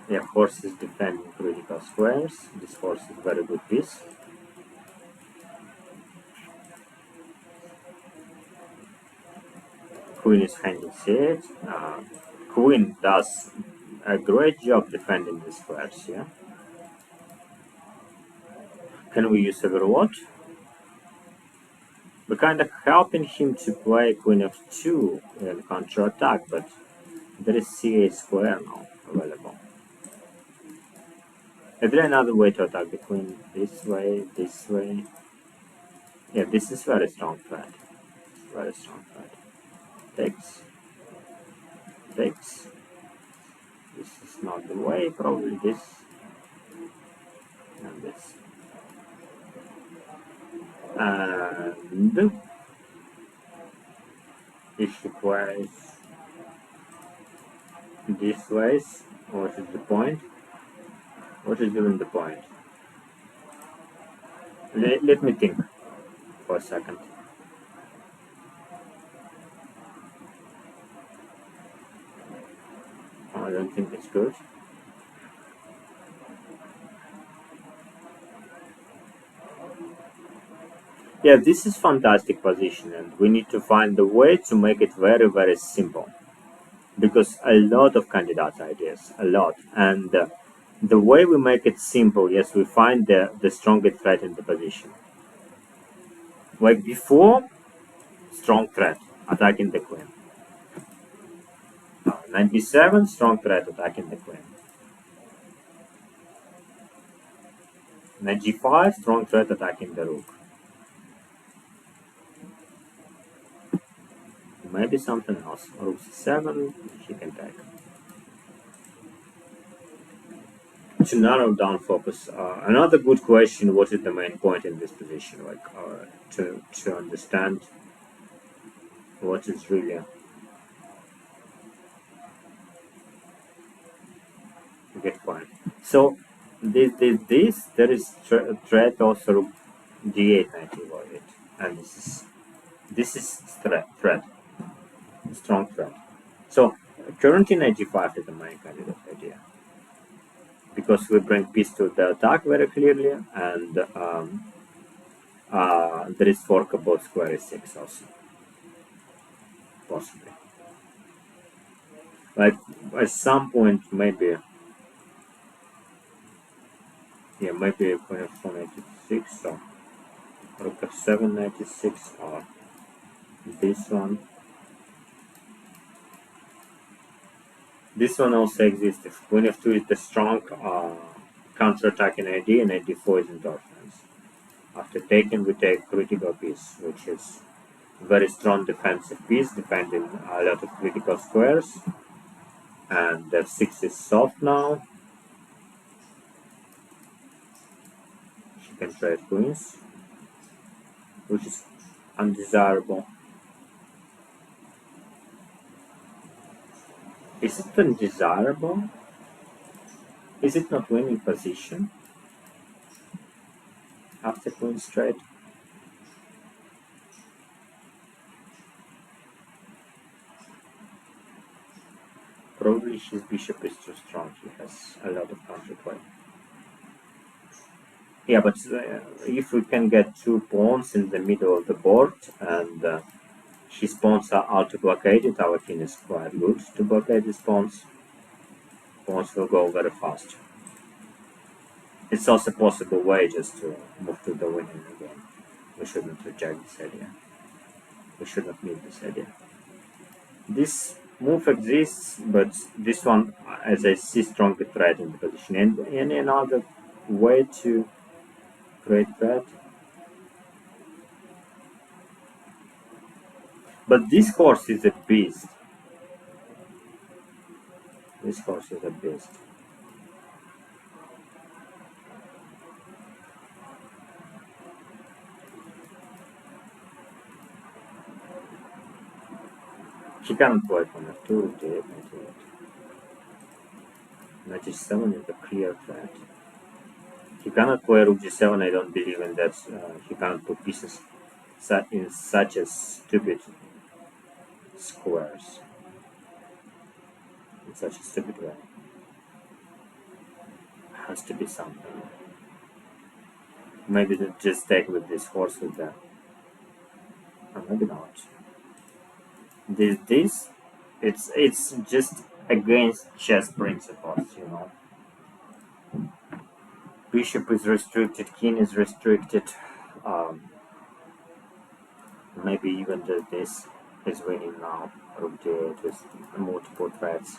Yeah, horse is defending critical squares. This horse is very good piece. Queen is handling c8. Queen does a great job defending the squares, yeah? Can we use overlord? We're kind of helping him to play queen f2 in counter-attack, but there is c8 square now available. Is there another way to attack the queen? This way, this way? Yeah, this is very strong threat. Very strong threat. Takes. Takes. This is not the way, probably this. And this. And if she plays this way, what is the point? What is even the point? Let me think for a second. I don't think it's good. Yeah, this is fantastic position, and we need to find a way to make it very, very simple. Because a lot of candidates ideas, a lot. And the way we make it simple, yes, we find the strongest threat in the position. Like before, strong threat, attacking the queen. Knight b7, strong threat, attacking the queen. Knight g5, strong threat, attacking the rook. Maybe something else. Rook c7, he can take. To narrow down focus, another good question: what is the main point in this position? Like to understand what is really get point. So this there is threat also d8 knight e8, and this is threat, strong threat. So currently knight g5 is the main candidate idea because we bring piece to the attack very clearly, and there is fork about square e6 also possibly. Like at some point maybe. Yeah, maybe queen f4 96 or rook f7 96 or this one. This one also exists. If queen f2 is the strong counter-attacking idea, and knight d4 is endorphins. After taking, we take critical piece, which is very strong defensive piece, defending a lot of critical squares. And f6 is soft now. She can trade queens, which is undesirable. Is it undesirable? Is it not winning position after queen straight? Probably his bishop is too strong. He has a lot of counterplay. Yeah, but if we can get two pawns in the middle of the board and his pawns are auto-blockaded, our king is quite good to blockade these pawns. Pawns will go very fast. It's also a possible way just to move to the winning again. We shouldn't reject this idea. We should not meet this idea. This move exists, but this one, as I see, stronger threat in the position. And any another way to create threat? But this horse is a beast. This horse is a beast. He cannot play on F2, J8, 97 is a clear threat. He cannot play rook G7, I don't believe in that. He cannot put pieces in such a stupid squares. In such a stupid way. Has to be something. Maybe they just take with this horse with that. Or maybe not. This it's just against chess principles, you know. Bishop is restricted, king is restricted. Maybe even this is winning now. Rook d8 with multiple threats.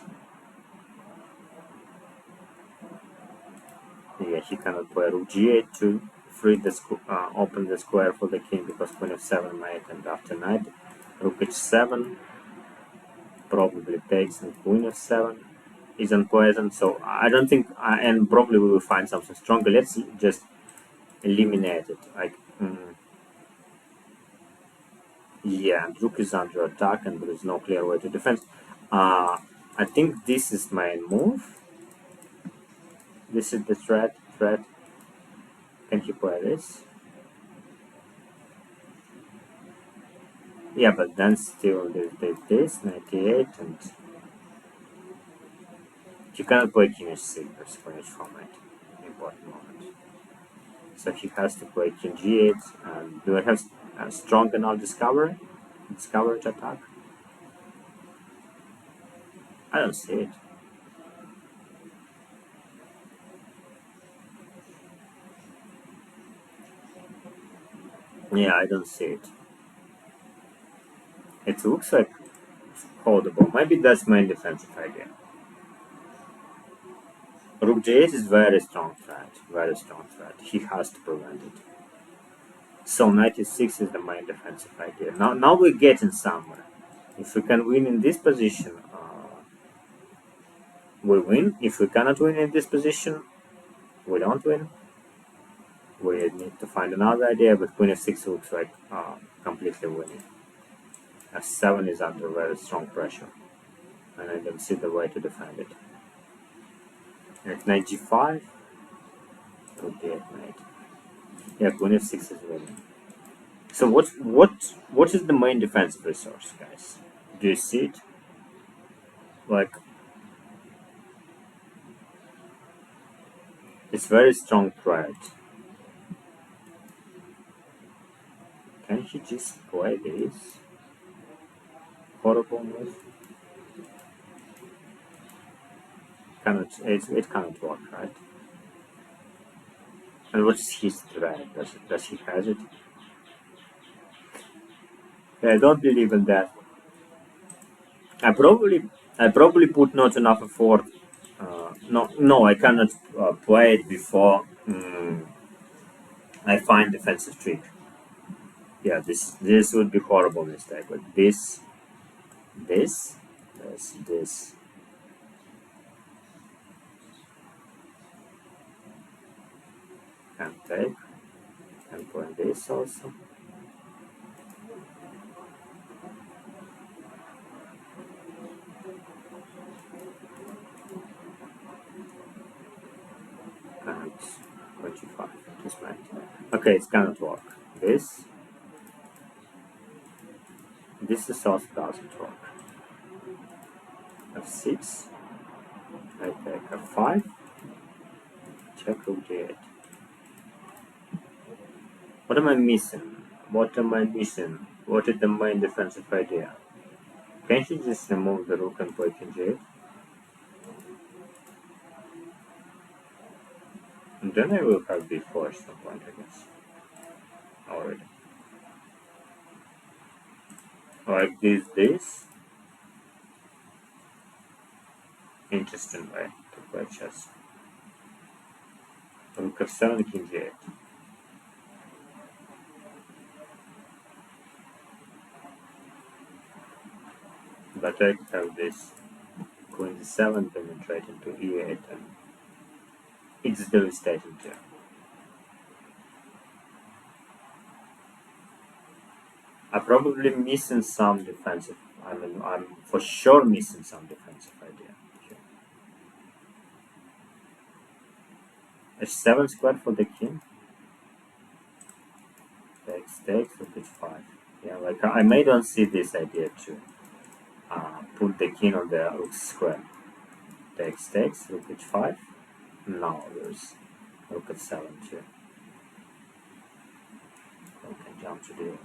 Yeah, he cannot play rook g8 to free the open the square for the king because queen f7 might, and after knight rook h7 probably takes, and queen f7 is unpleasant. So I don't think, and probably we will find something stronger. Let's just eliminate it. Like, yeah, rook is under attack, and there is no clear way to defend. I think this is my move. This is the threat. Can he play this? Yeah, but then still there's this 98, and you cannot play king h6 for each format. Important moment. So he has to play king g8. And do I have a strong enough discovery to attack? I don't see it. Yeah, I don't see it. It looks like holdable. Maybe that's my defensive idea. Rook g8 is very strong threat. He has to prevent it. So 96 is the main defensive idea. Now we're getting somewhere. If we can win in this position, we win. If we cannot win in this position, we don't win. We need to find another idea, but queen f6 looks like completely winning. f7 is under very strong pressure, and I don't see the way to defend it. At knight g5, rook d8 knight. Yeah, queen f6 is winning. So what is the main defensive resource, guys? Do you see it? Like, it's very strong threat. Can he just play this? Horrible move. It cannot work, right? And what's his threat? Does he has it? I don't believe in that. I probably put not enough effort. No, I cannot play it before I find defensive trick. Yeah, this would be horrible mistake. But this can take, and play this also. And 25, just right. Okay, it cannot work. This is also doesn't work. f6, I take f5, check rook d8. What am I missing? What is the main defensive idea? Can't you just remove the rook and play king g8? And then I will have b4 at some point, I guess. Already. Like this. interesting way to play chess. Rook f7, king g8. But I have this queen d7 penetrate into e8, and it's devastating too. I'm probably missing some defensive. I'm for sure missing some defensive idea here. h7 square for the king. Takes, rook h5. Yeah, like I may don't see this idea to put the king on the rook square. Takes, rook h5. Now there's rook h7 too. We can jump to the 8.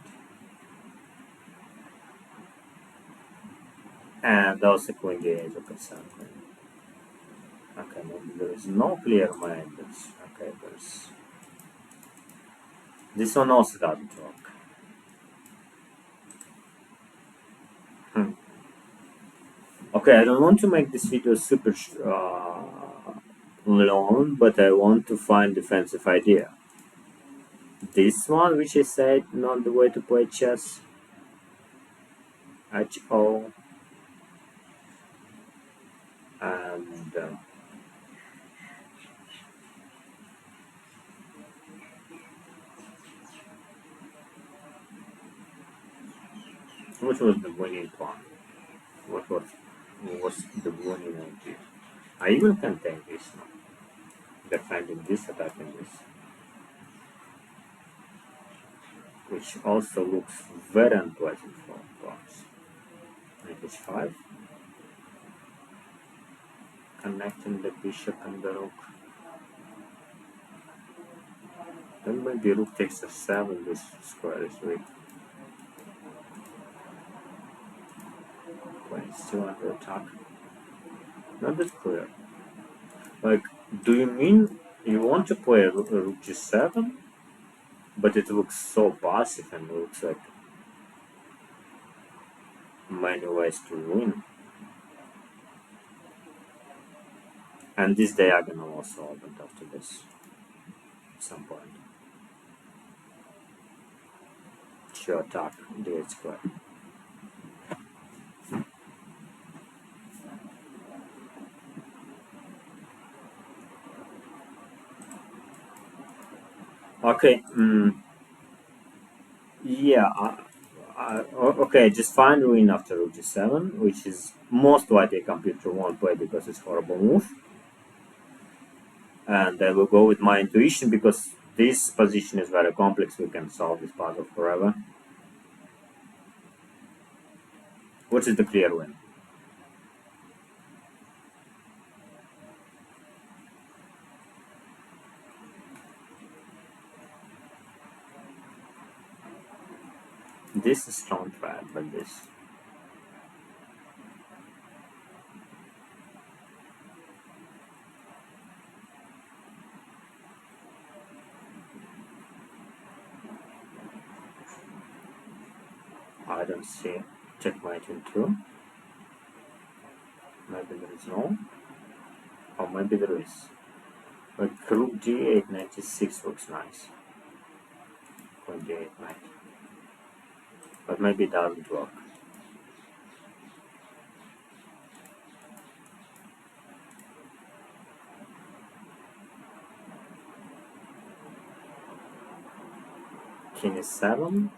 And also queen d8, rook h7. Okay, maybe there is no clear mind. Okay, there's this one also doesn't work. Okay, I don't want to make this video super long, but I want to find defensive idea. This one, which I said not the way to play chess. HO. And what was the winning plan? What was the winning idea? I even can take this now. Defending this, attacking this. Which also looks very unpleasant for pawns. Knight h5. Connecting the bishop and the rook. Then maybe rook takes f7, this square is weak. Queen still under attack. Not that clear. Like, do you mean you want to play rook g7? But it looks so passive and looks like many ways to win. And this diagonal also opened after this at some point. To attack the 8 square. Okay, yeah, okay, just find ruin after rook g7, which is most likely a computer won't play because it's horrible move. And I will go with my intuition because this position is very complex. We can solve this puzzle forever. What is the clear win? This is strong threat, but this. I don't see checkmate in 2. Maybe there is no. Or maybe there is. But rook g8, knight g6 looks nice. Queen d8, knight. But maybe it doesn't work. King is 7.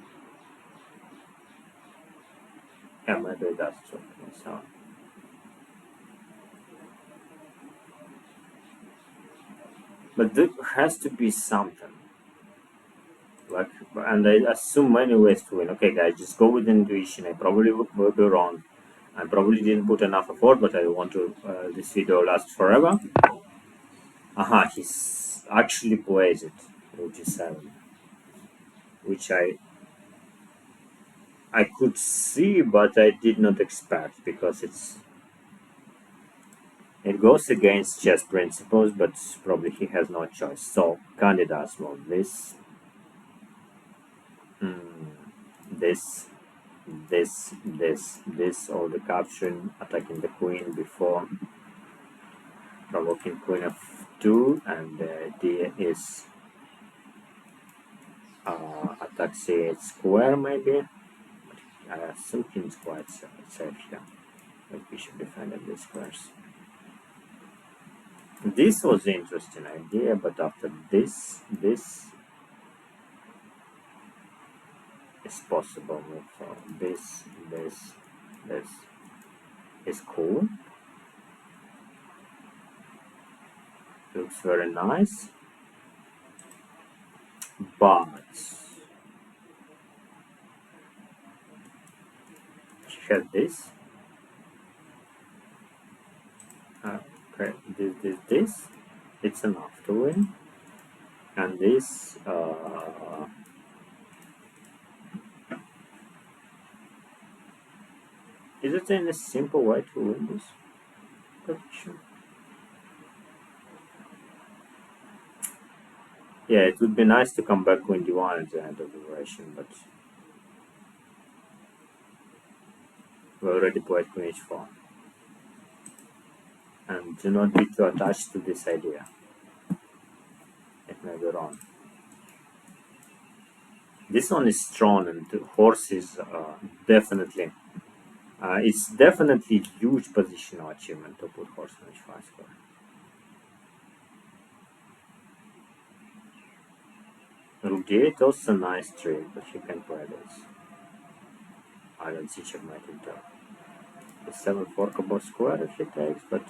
Yeah, maybe it does work. King is 7. But there has to be something. Like, and I assume many ways to win. Okay, guys, just go with intuition. I probably will be wrong. I probably didn't put enough effort, but I want to this video last forever. Aha, he's actually plays it, rook g7, which I could see, but I did not expect because it goes against chess principles, but probably he has no choice. So candidates want this, this, all the capturing, attacking the queen before. provoking queen f2, and the idea is attack c8 square maybe. I assume king is quite safe here. But we should defend these squares. This was an interesting idea, but after this is possible move. So this is cool. Looks very nice, but she had this. Okay, this. It's enough to win, and this. Is it any simple way to win this position? Yeah, it would be nice to come back queen d1 at the end of the duration, but we already played queen h4. And do not be too attached to this idea. It may be wrong. This one is strong, and the horse is definitely. It's definitely a huge positional achievement to put horse on h5 square. Rook also a nice trick, but you can play this. I don't see checkmate in turn. The 7 forkable square if he takes, but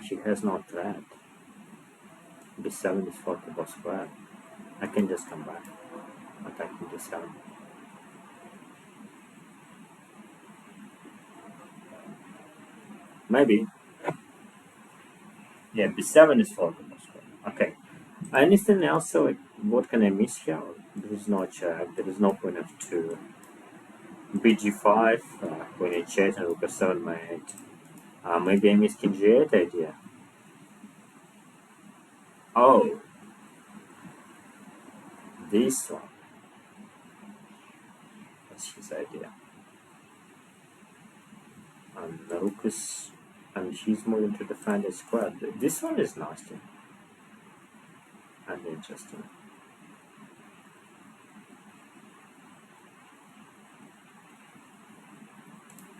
he has no threat. b7 is forkable square. I can just come back, attacking d7. Maybe. Yeah, b7 is forkable square. Okay. Anything else? Like, what can I miss here? There is no check. There is no queen f2. bg5, queen h8, and rook f7 mate. Maybe I missed king g8 idea. Oh, this one. That's his idea. And rook is, and he's moving to defend his square. This one is nasty and interesting.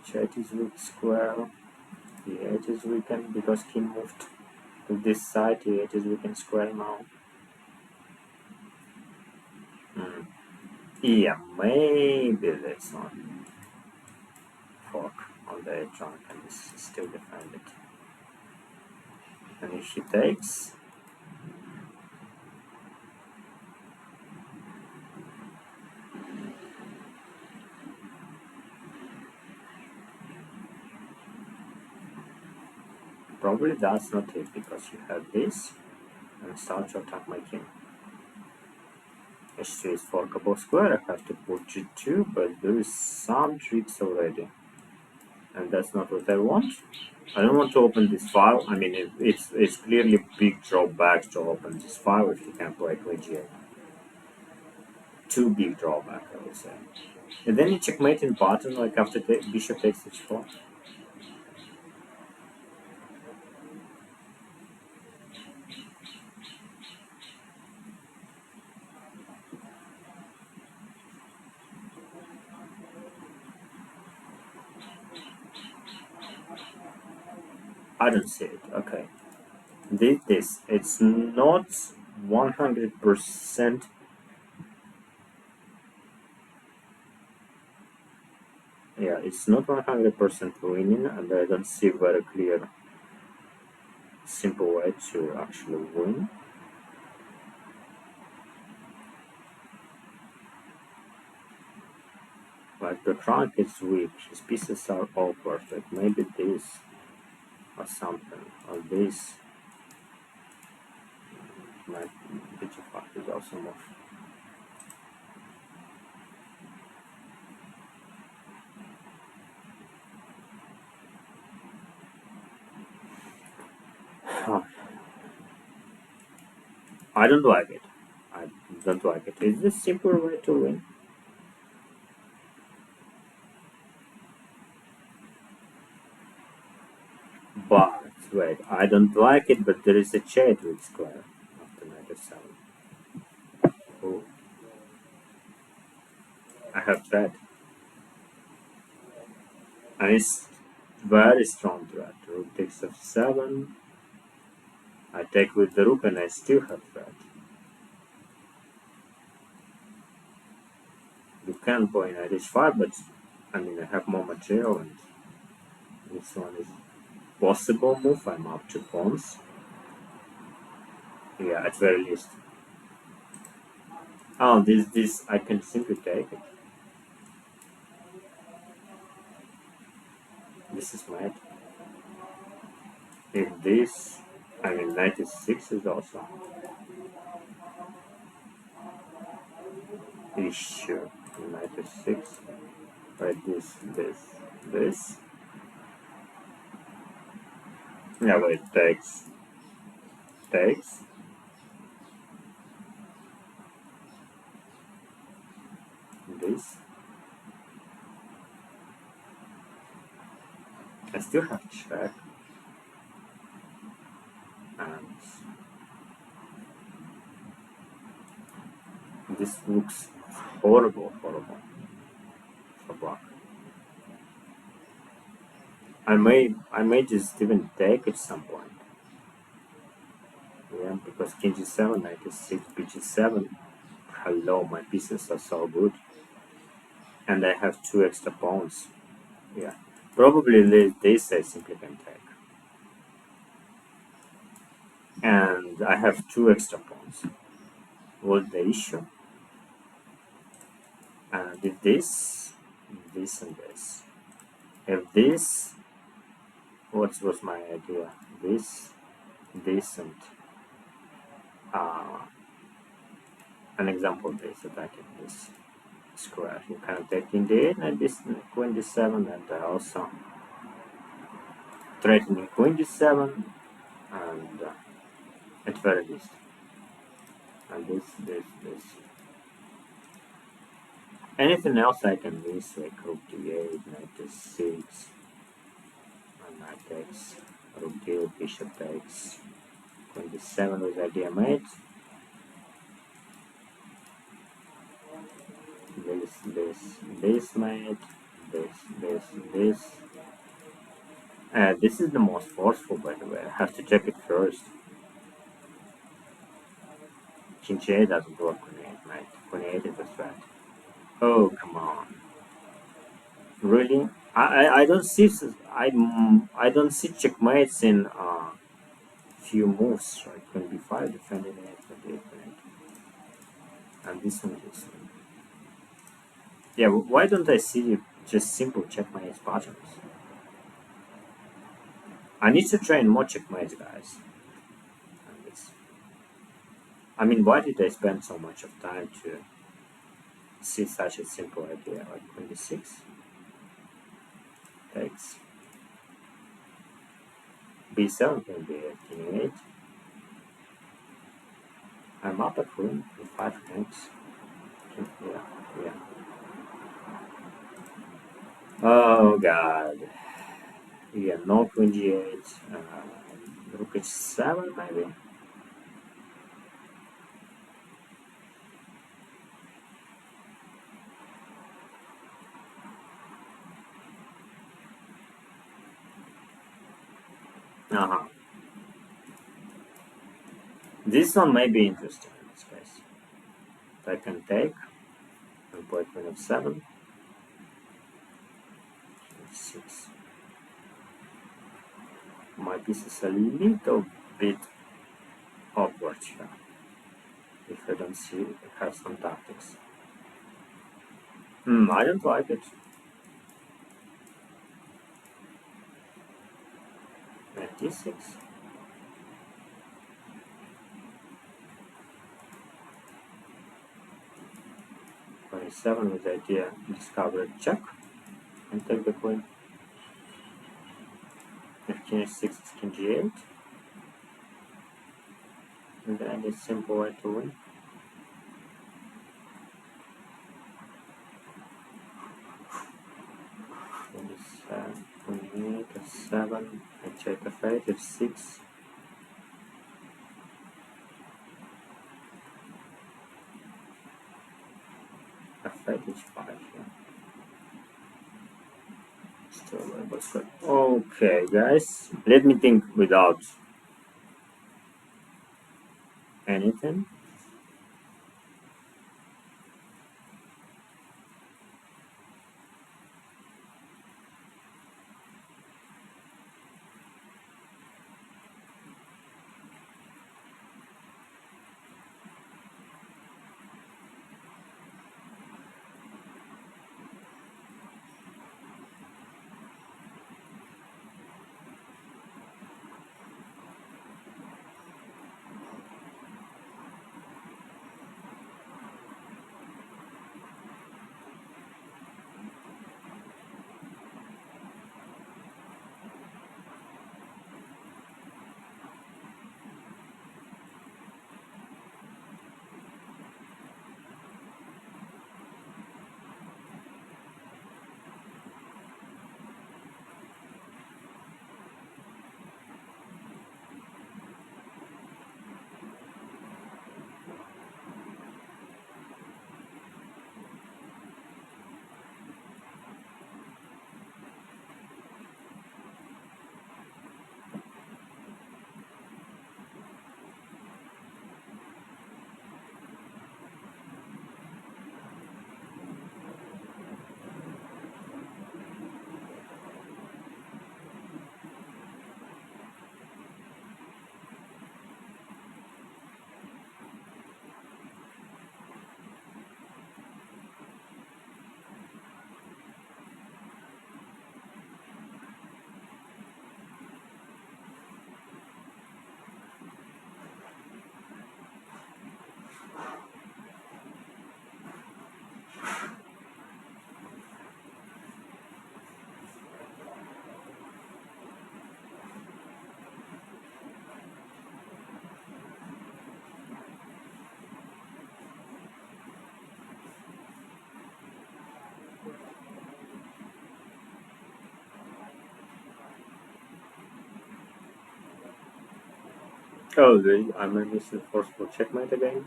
H8 is weak square. E8 is weakened because king moved to this side. E8 is weakened square now. Yeah, maybe this one. Fork on the trunk and still defend it. And if he takes, probably that's not it, because you have this and start to attack my king. H3 is forkable square. I have to put g2, but there is some tricks already, and that's not what I want. I don't want to open this file. I mean, it's clearly big drawback to open this file if you can play queen g8. Two big drawback, I would say. And then you checkmate in pattern, like after bishop takes h4. I don't see it. Okay. This it's not 100%. Yeah, it's not 100% winning, and I don't see very clear, simple way to actually win. Like the trunk is weak, his pieces are all perfect. Maybe this or something, or this. My bg5 is also more. I don't like it. I don't like it. Is this simpler way to win? But wait, I don't like it, but there is a check with square after knight f7. Oh, I have threat. And it's very strong threat. Rook takes f7. I take with the rook and I still have threat. You can go in knight h5, but I mean I have more material and this one is possible move. I'm up 2 pawns. Yeah, at very least. Oh, this I can simply take it. This is mad. If this, I mean 96 is also issue. 96. Right, this. Yeah, wait, takes. This. I still have check. And this looks horrible for black. I may just even take at some point. Yeah, because king g7, knight e6, bg7. Hello, my pieces are so good. And I have 2 extra pawns. Yeah. Probably this I simply can take. And I have 2 extra pawns. What's the issue? And if this and this. If this, what was my idea? This and uh, an example of this attacking this square. You can take in the 8 and this queen d7 and also threatening queen d7 and at very least. And this. Anything else I can miss like rook d8, knight d6, and knight takes, rook d8, bishop takes, queen d7 with idea mate. This mate, this. This is the most forceful, by the way. I have to check it first. King g8 doesn't work on 8, mate. Queen 8 is a threat. Oh, come on. Really? I don't see I don't see checkmates in few moves. Right? Queen b5, defending it, queen d8, and this one. Yeah, why don't I see just simple checkmates patterns? I need to train more checkmates, guys. I mean, why did I spend so much of time to see such a simple idea like 26 takes b7 can be 8. I'm up at queen with 5 hands. Yeah. Oh god. Yeah, no queen g8. Rook h7 maybe. Uh-huh. This one may be interesting in this case. I can take and play queen f7. 6. My piece is a little bit awkward here. If I don't see it has some tactics. I don't like it. Knight d6. Queen 7 with the idea discover check and take the queen. If king h6 it's king g8. And then it's simple way to win. Queen 8, h7, I check f8, f6. f8, h5, yeah. Still but good. Okay, guys, let me think without anything. Oh, I'm missing forceful checkmate again.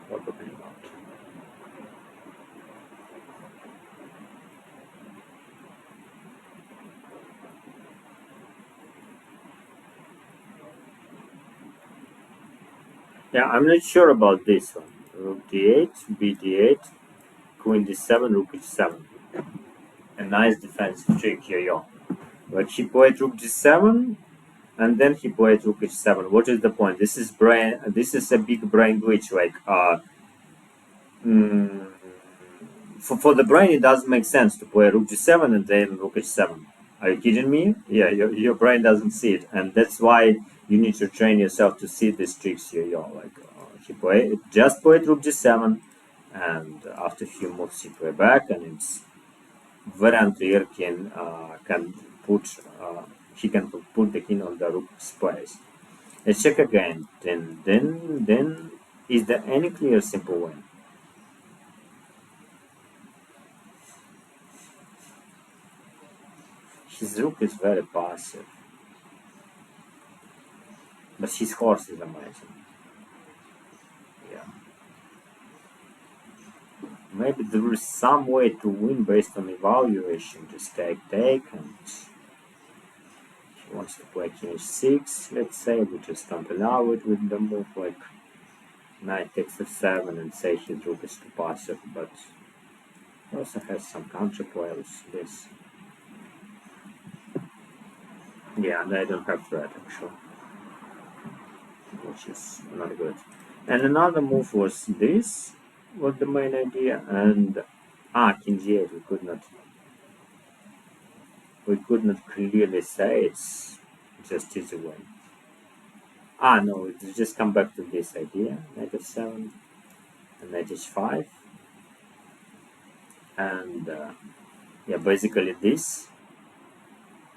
Probably not. Yeah, I'm not sure about this one. Rook d8, b d8, queen d7, rook h7. A nice defensive trick here, yo. Like he played rook g7, and then he played rook h7. What is the point? This is brain. This is a big brain glitch. Like, mm, for the brain, it doesn't make sense to play rook g7 and then rook h7. Are you kidding me? Yeah, your brain doesn't see it, and that's why you need to train yourself to see these tricks here. Yo, like he just played rook g7, and after a few moves he played back, and it's very unclear can put he can put the king on the rook's place. Let's check again. Then is there any clear simple way? His rook is very passive, but his horse is amazing. Yeah. Maybe there is some way to win based on evaluation. Just take, and he wants to play king h6, let's say. We just don't allow it with the move like knight takes f7 and say his rook is too passive, but he also has some counterplay with this. Yeah, and I don't have threat actually, which is not good. And another move was this, was the main idea, and king g8 we could not clearly say it's just easy way. No, let's just come back to this idea. Knight f7 and knight h5. And yeah, basically this.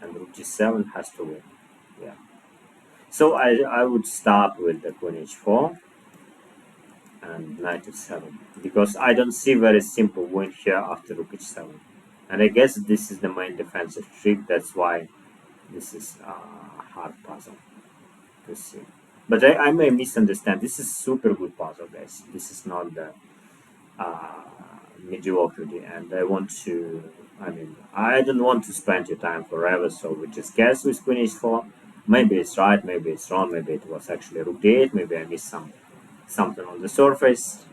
And rook g7 has to win. Yeah. So I would start with the queen h4 and knight f7 because I don't see very simple win here after rook h7. And I guess this is the main defensive trick. That's why this is a hard puzzle to see. But I may misunderstand. This is super good puzzle, guys. This is not the uh, mediocrity, and I want to. I mean, I don't want to spend your time forever, so we just guess with queen h4. Maybe it's right, maybe it's wrong, maybe it was actually rook d8, maybe I missed something on the surface.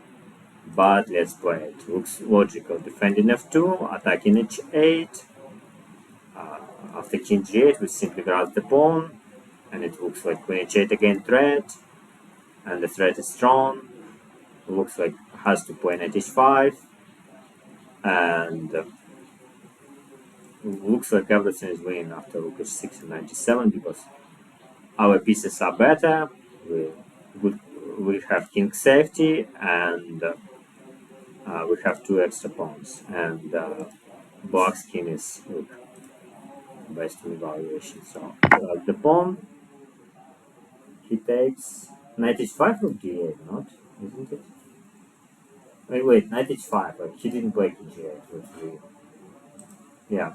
But let's play it. Looks logical. Defending f2, attacking h8. After king g8, we simply grab the pawn, and it looks like queen h8 again threat, and the threat is strong. It looks like has to play knight h5, and looks like everything is winning after rook h6 and knight g7 because our pieces are better. We have king safety, and we have two extra pawns, and black's king is look, based on evaluation. So the pawn he takes knight h5 rook d8, not isn't it? Wait, knight h5. Like he didn't play king g8. Yeah,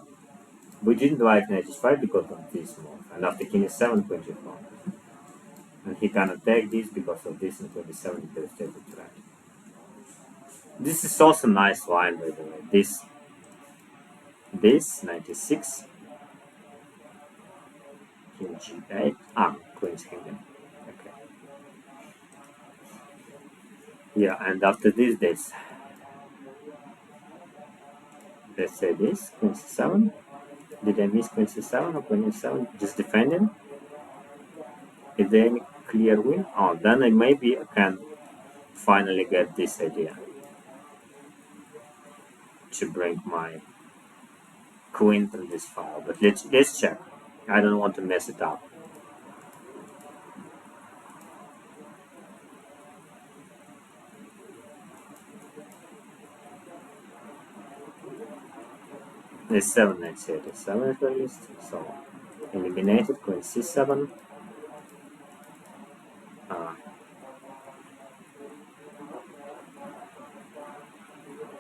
we didn't like knight h5 because of this move, and after king e7, queen g4, and he cannot take this because of this, and 27 devastated threat. This is also nice line, by the way. This 96, king g8. Queen's kingdom. Okay. Yeah, and after this, let's say this, queen c7. Did I miss queen c7 or queen e7? Just defending. Is there any clear win? Oh, then I maybe can finally get this idea to bring my queen to this file. But let's check. I don't want to mess it up. There's 7 knights here. There's 7 at least. So eliminated queen c7. Uh,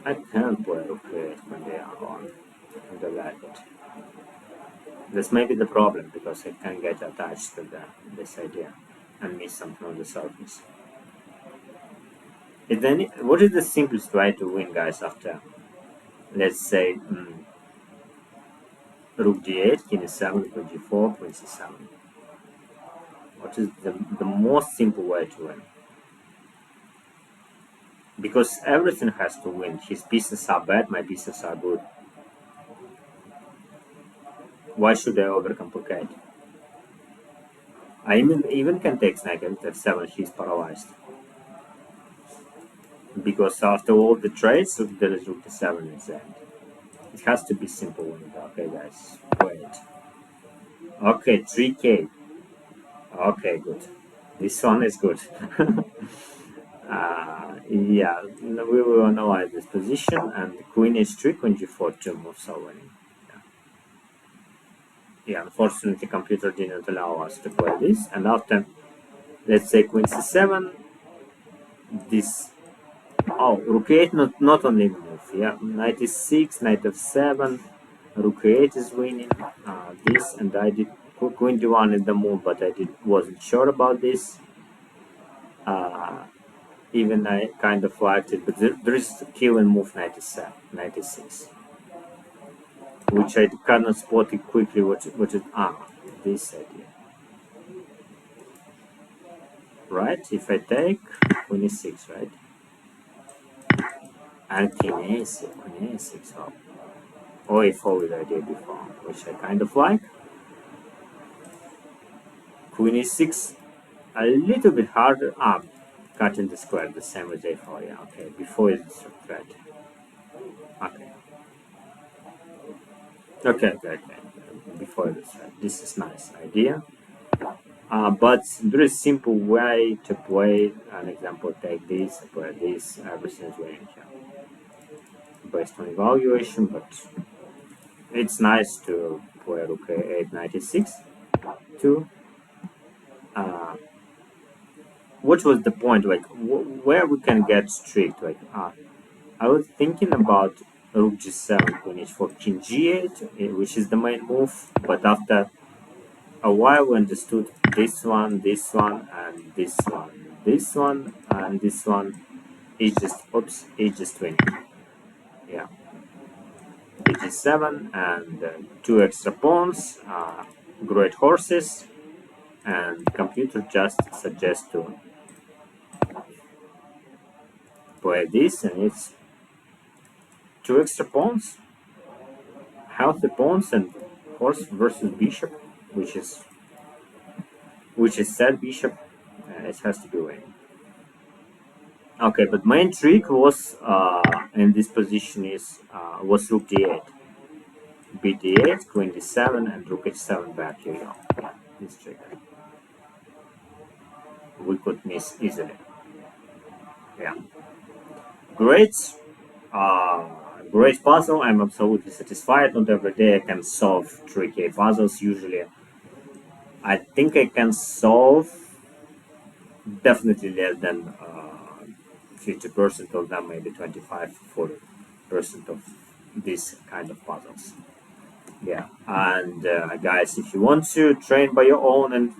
I can't play rook e8 when they are on the racket. This may be the problem because I can get attached to this idea and miss something on the surface. What is the simplest way to win, guys, after, let's say, rook d8, king e7, queen g4, queen c7? What is the most simple way to win? Because everything has to win. His pieces are bad, my pieces are good. Why should I overcomplicate? I even can take knight f7, he's paralyzed. Because after all the trades, there is rook d7 in the end. It has to be simple win. Okay, guys, wait. Okay, 3k. Okay, good. This one is good. Yeah, we will analyze this position, and queen h3, queen g4, two moves are winning. Yeah, unfortunately, computer didn't allow us to play this. And after, let's say queen c7, this. Oh, rook 8 not only move. Yeah, knight e6, knight f7, rook 8 is winning. This, and I did queen d1 in the move, but I wasn't sure about this. Even I kind of liked it, but there is a killing move 97, 96, which I cannot spot it quickly. What is this idea, right? If I take queen e6, right, and king a6, queen a6, or a4 with idea before, which I kind of like. Queen e6, a little bit harder. Cutting the square the same as a4. Yeah, okay. Before it's a threat. Okay. Okay. Before the threat. This is nice idea. But there is simple way to play. An example, take this, play this, everything is very based on evaluation, but it's nice to play rook a8 96 too. What was the point? Like, where we can get strict? Like, I was thinking about rook g7, queen h4, king g8, which is the main move. But after a while, we understood this one, and this one, this one, and this one. It's just oops, it's just 20. Yeah, h7 and two extra pawns, great horses, and computer just suggests to play this, and it's two extra pawns, healthy pawns, and horse versus bishop, which is sad bishop. It has to be winning. Okay, but main trick was in this position is was rook d8, b d8, queen d7, and rook h7 back. Here you go. Yeah, this trick we could miss easily. Yeah, great. Great puzzle. I'm absolutely satisfied. Not every day I can solve tricky puzzles. Usually, I think I can solve definitely less than 50% of them, maybe 25-40% of these kind of puzzles. Yeah, and guys, if you want to train by your own and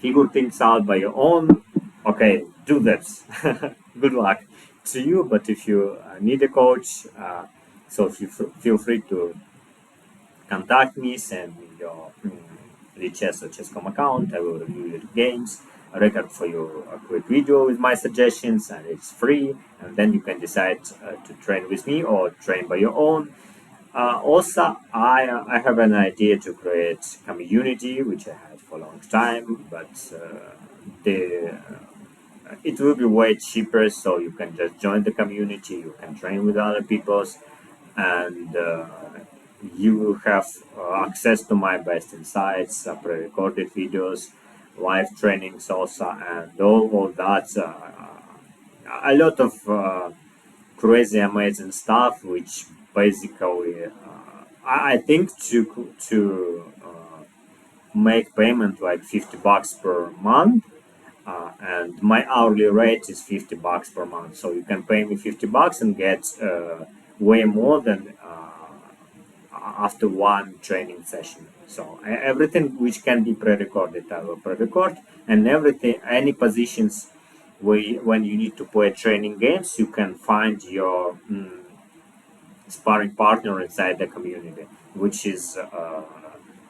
figure things out by your own, okay, do this. Good luck to you. But if you need a coach, so feel free to contact me, send me your lichess or chess.com account. I will review your games, record for you a quick video with my suggestions, and it's free. And then you can decide to train with me or train by your own. Also, I have an idea to create community, which I had for a long time, but it will be way cheaper. So you can just join the community, you can train with other people, and you will have access to my best insights, pre-recorded videos, live trainings also, and all of that. A lot of crazy, amazing stuff, which basically I think to make payment like $50 per month. And my hourly rate is $50 per month, so you can pay me $50 and get way more than after one training session. So everything which can be pre-recorded, I will pre-record, and everything, any positions when you need to play training games, you can find your sparring partner inside the community, which is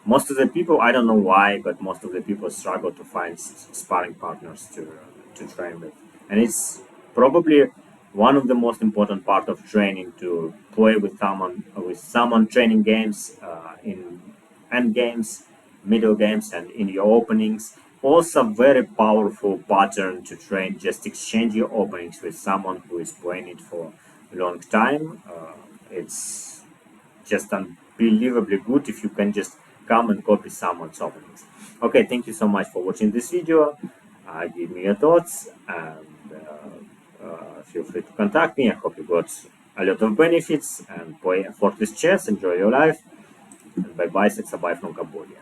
most of the people, I don't know why, but most of the people struggle to find sparring partners to train with. And it's probably one of the most important part of training, to play with someone training games in end games, middle games, and in your openings. Also, very powerful pattern to train. Just exchange your openings with someone who is playing it for a long time. It's just unbelievably good if you can just come and copy someone's openings. Okay, thank you so much for watching this video. Give me your thoughts, and feel free to contact me. I hope you got a lot of benefits, and play Effortless chess. Enjoy your life, and bye bye. Bye from Cambodia.